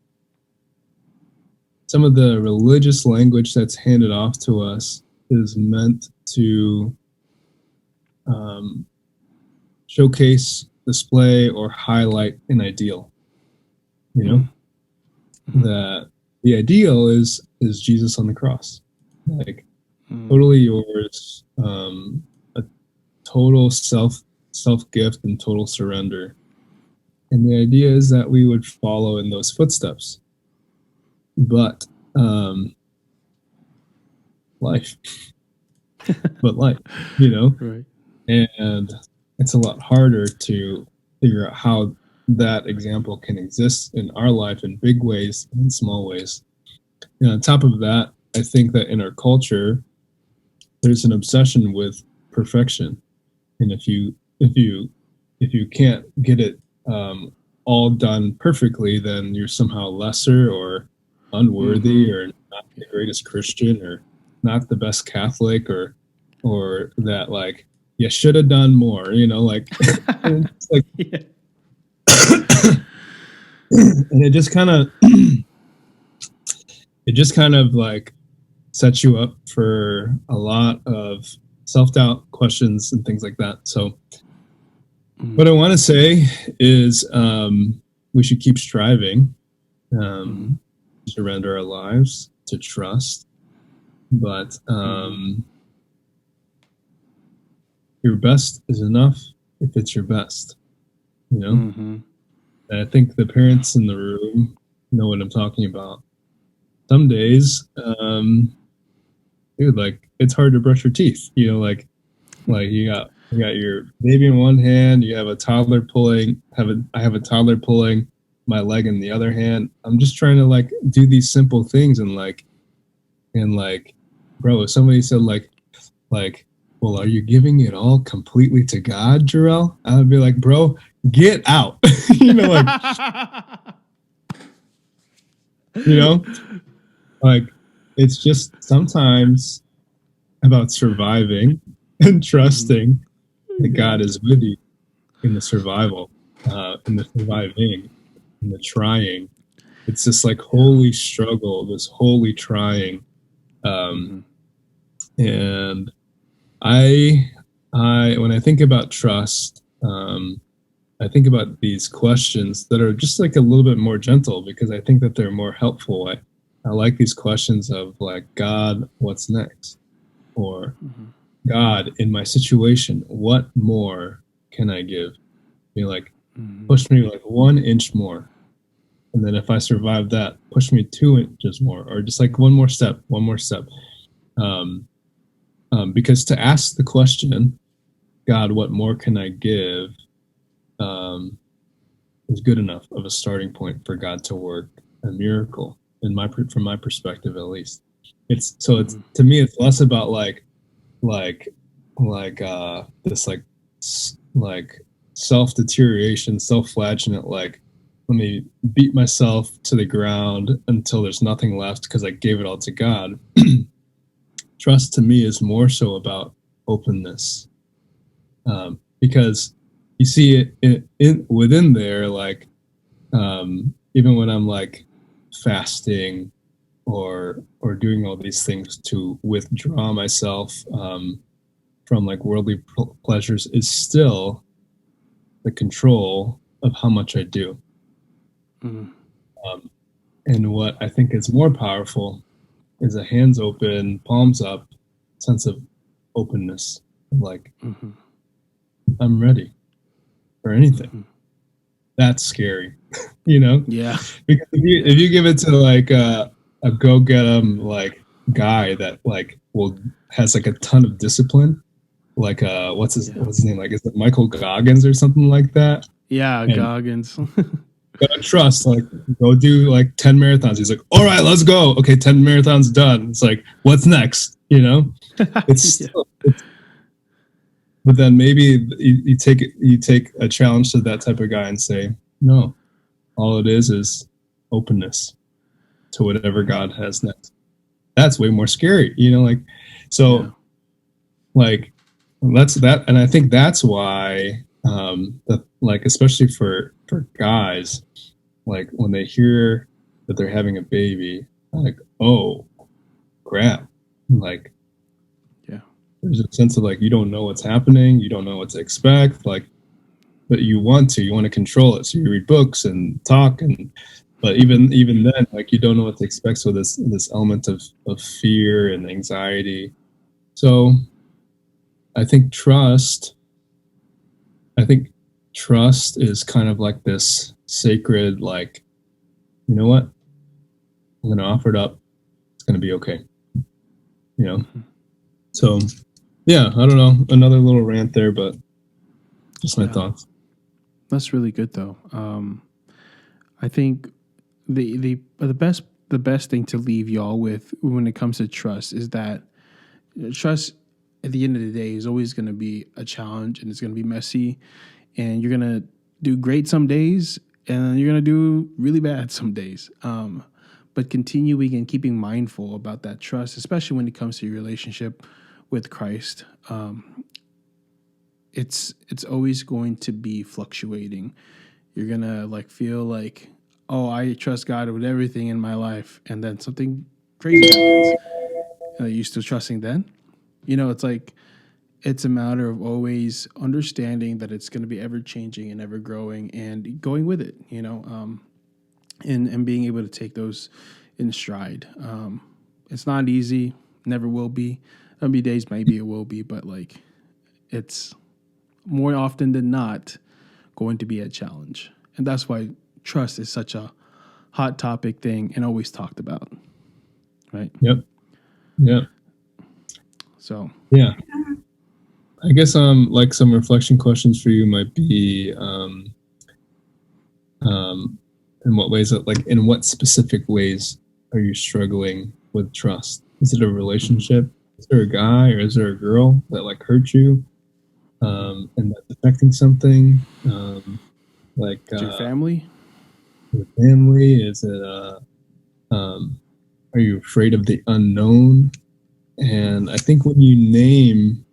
some of the religious language that's handed off to us is meant to showcase, display, or highlight an ideal. That the ideal is Jesus on the cross, like totally yours, a total self gift and total surrender. And the idea is that we would follow in those footsteps. But life, right. And it's a lot harder to figure out how that example can exist in our life in big ways and in small ways. And on top of that, I think that in our culture, there's an obsession with perfection. And if you can't get it all done perfectly, then you're somehow lesser or unworthy, or not the greatest Christian, or not the best Catholic, or that like you should have done more, like it's like yeah. And it just kind of like sets you up for a lot of self-doubt, questions, and things like that. So what I want to say is we should keep striving, surrender our lives to trust, but your best is enough if it's your best, And I think the parents in the room know what I'm talking about. Some days, dude, like it's hard to brush your teeth. Like you got your baby in one hand, you have a toddler pulling. I have a toddler pulling my leg in the other hand. I'm just trying to like do these simple things, and bro, if somebody said like, well, are you giving it all completely to God, Jurell? I would be like, bro, get out. Like it's just sometimes about surviving and trusting that God is with you in the survival, in the surviving, in the trying. It's this like holy struggle, this holy trying. And I when I think about trust, I think about these questions that are just like a little bit more gentle, because I think that they're more helpful. I like these questions of like, God, what's next? Or God, in my situation, what more can I give? Push me like 1 inch more. And then if I survive that, push me 2 inches more, or just like one more step. Because to ask the question, God, what more can I give? is good enough of a starting point for God to work a miracle from my perspective, at least. It's to me, it's less about like this like self-deterioration, self-flagellant, like let me beat myself to the ground until there's nothing left because I gave it all to God. Trust to me is more so about openness, because you see it within there, like even when I'm like fasting or doing all these things to withdraw myself from like worldly pleasures, is still the control of how much I do. And what I think is more powerful is a hands open, palms up sense of openness. Like, I'm ready for anything. That's scary, you know? Yeah. Because if you give it to like a go get 'em like guy that like has like a ton of discipline, like what's his name? Like, is it Michael Goggins or something like that? Yeah, And Goggins. gotta trust, like, go do like 10 marathons. He's like, all right, let's go. Okay, 10 marathons done. It's like, what's next? You know? It's still, but then maybe you take a challenge to that type of guy and say, no, all it is openness to whatever God has next. That's way more scary, you know, like, so like that's that. And I think that's why like, especially for guys, like when they hear that they're having a baby, like, oh crap, like, there's a sense of like, you don't know what's happening, you don't know what to expect, like, but you want to control it, so you read books and talk, but even then, like, you don't know what to expect, so this element of fear and anxiety. So I think trust is kind of like this sacred, like, you know what, I'm going to offer it up, it's going to be okay, you know. So yeah, I don't know, another little rant there, but just my thoughts. That's really good though. I think the best thing to leave y'all with when it comes to trust is that trust at the end of the day is always going to be a challenge, and it's going to be messy, and you're going to do great some days and you're going to do really bad some days. But continuing and keeping mindful about that trust, especially when it comes to your relationship with Christ, it's always going to be fluctuating. You're gonna like feel like, oh, I trust God with everything in my life, and then something crazy happens. Are you still trusting then? You know, it's like, it's a matter of always understanding that it's going to be ever changing and ever growing, and going with it, you know, and being able to take those in stride. It's not easy, never will be. There'll be days maybe it will be, but like, it's more often than not going to be a challenge. And that's why trust is such a hot topic thing and always talked about. Right? Yep. So yeah. I guess like some reflection questions for you might be in what ways, like in what specific ways are you struggling with trust? Is it a relationship? Is there a guy or is there a girl that like hurt you? And that's affecting something? Like your family? Your family? Is it are you afraid of the unknown? And I think when you name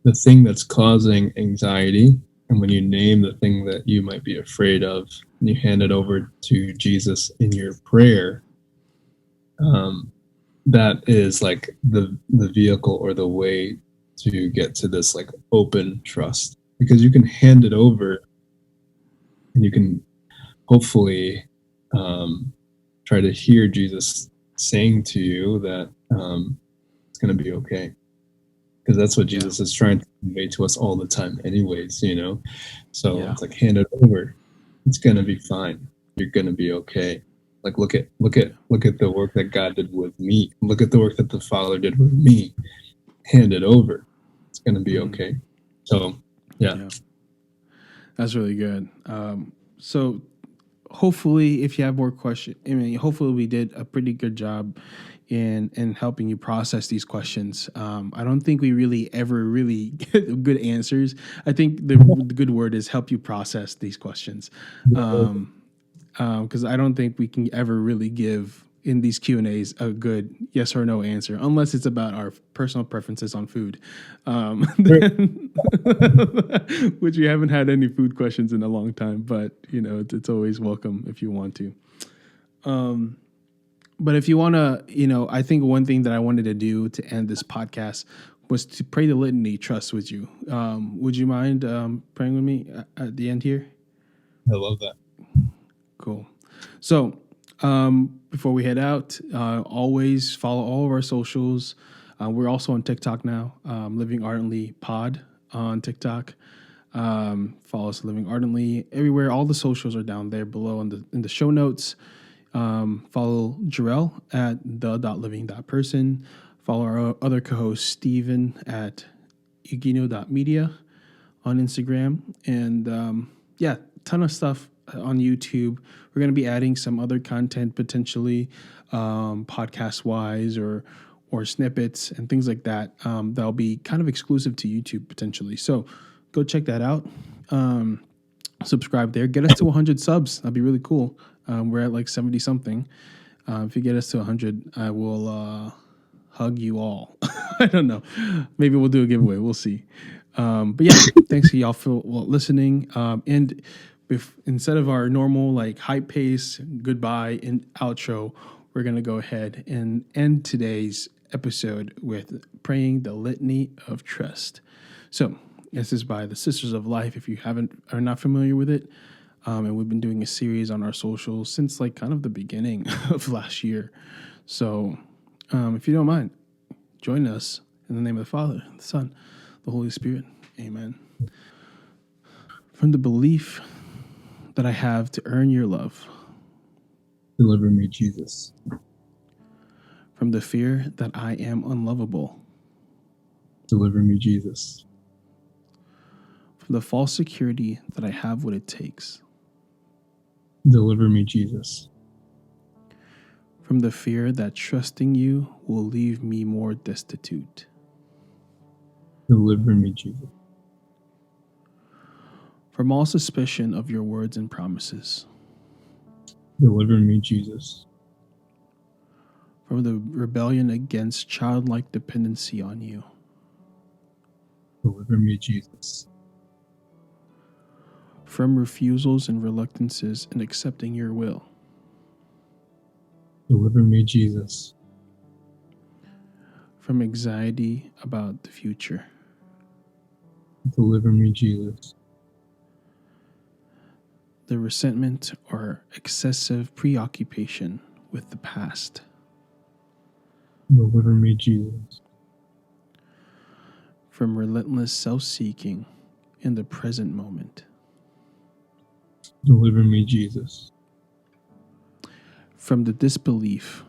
the thing that's causing anxiety, and when you name the thing that you might be afraid of, and you hand it over to Jesus in your prayer, that is like the vehicle or the way to get to this like open trust, because you can hand it over and you can hopefully try to hear Jesus saying to you that it's going to be okay, because that's what Jesus is trying to convey to us all the time anyways, you know. So it's like, hand it over, it's going to be fine, you're going to be okay. Like, look at the work that God did with me, look at the work that the Father did with me, hand it over, going to be okay. So yeah, that's really good. So hopefully, if you have more questions, I mean, hopefully we did a pretty good job in helping you process these questions. I don't think we really ever really get good answers. I think the good word is help you process these questions. Because I don't think we can ever really give in these Q&As a good yes or no answer unless it's about our personal preferences on food, which we haven't had any food questions in a long time, but you know, it's always welcome if you want to. But if you want to, you know, I think one thing that I wanted to do to end this podcast was to pray the litany trust with you. Would you mind praying with me at the end here? I love that. Cool. So before we head out, always follow all of our socials. We're also on TikTok now, Living Ardently Pod on TikTok. Follow us Living Ardently everywhere. All the socials are down there below in the show notes. Follow Jurell at the.living.person. Follow our other co-host Steven at Eguino.media on Instagram. And yeah, ton of stuff on YouTube. We're going to be adding some other content potentially, podcast wise or snippets and things like that. That'll be kind of exclusive to YouTube potentially. So go check that out. Subscribe there. Get us to 100 subs. That'd be really cool. We're at like 70 something. If you get us to 100, I will hug you all. I don't know. Maybe we'll do a giveaway. We'll see. But yeah, thanks to y'all for listening. And instead of our normal like hype pace, goodbye and outro, we're going to go ahead and end today's episode with praying the litany of trust. So this is by the Sisters of Life. If you are not familiar with it, and we've been doing a series on our socials since like kind of the beginning of last year. So if you don't mind, join us in the name of the Father, the Son, the Holy Spirit. Amen. From the belief that I have to earn your love. Deliver me, Jesus. From the fear that I am unlovable. Deliver me, Jesus. From the false security that I have what it takes. Deliver me, Jesus. From the fear that trusting you will leave me more destitute. Deliver me, Jesus. From all suspicion of your words and promises. Deliver me, Jesus. From the rebellion against childlike dependency on you. Deliver me, Jesus. From refusals and reluctances in accepting your will. Deliver me, Jesus. From anxiety about the future. Deliver me, Jesus. The resentment or excessive preoccupation with the past. Deliver me, Jesus. From relentless self-seeking in the present moment. Deliver me, Jesus. From the disbelief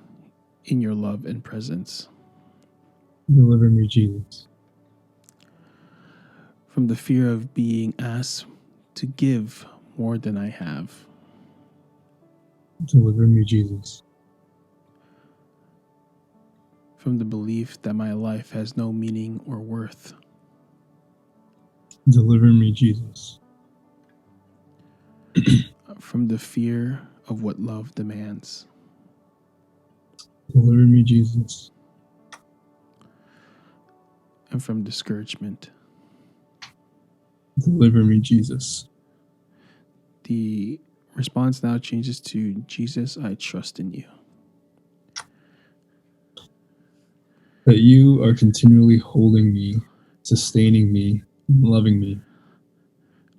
in your love and presence. Deliver me, Jesus. From the fear of being asked to give more than I have. Deliver me, Jesus. From the belief that my life has no meaning or worth. Deliver me, Jesus. From the fear of what love demands. Deliver me, Jesus. And from discouragement. Deliver me, Jesus. The response now changes to, Jesus, I trust in you. That you are continually holding me, sustaining me, and loving me.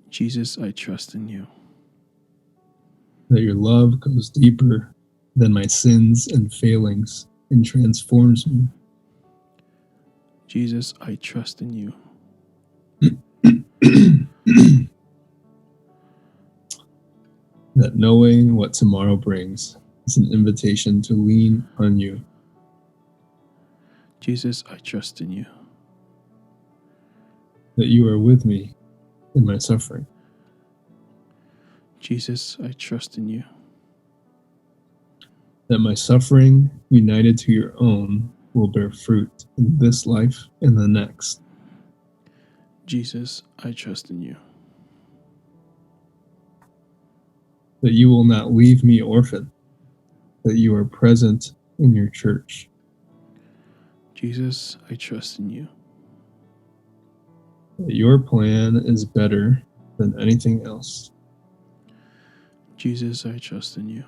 Jesus, I trust in you. That your love goes deeper than my sins and failings and transforms me. Jesus, I trust in you. That knowing what tomorrow brings is an invitation to lean on you. Jesus, I trust in you. That you are with me in my suffering. Jesus, I trust in you. That my suffering, united to your own, will bear fruit in this life and the next. Jesus, I trust in you. That you will not leave me orphan. That you are present in your church. Jesus, I trust in you. That your plan is better than anything else. Jesus, I trust in you.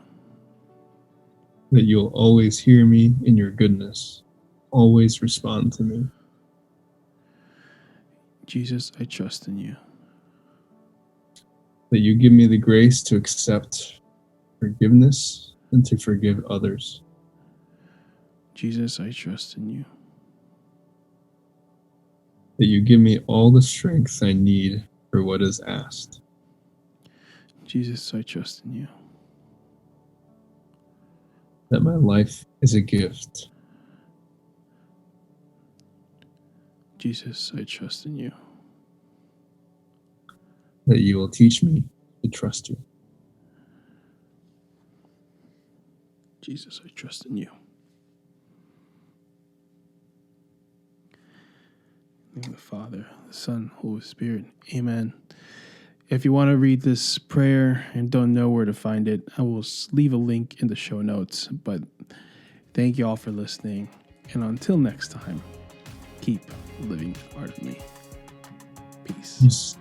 That you'll always hear me in your goodness, always respond to me. Jesus, I trust in you. That you give me the grace to accept forgiveness and to forgive others. Jesus, I trust in you. That you give me all the strength I need for what is asked. Jesus, I trust in you. That my life is a gift. Jesus, I trust in you. That you will teach me to trust you. Jesus, I trust in you. In the Father, the Son, Holy Spirit. Amen. If you want to read this prayer and don't know where to find it, I will leave a link in the show notes. But thank you all for listening. And until next time, keep living ardently. Peace. Peace.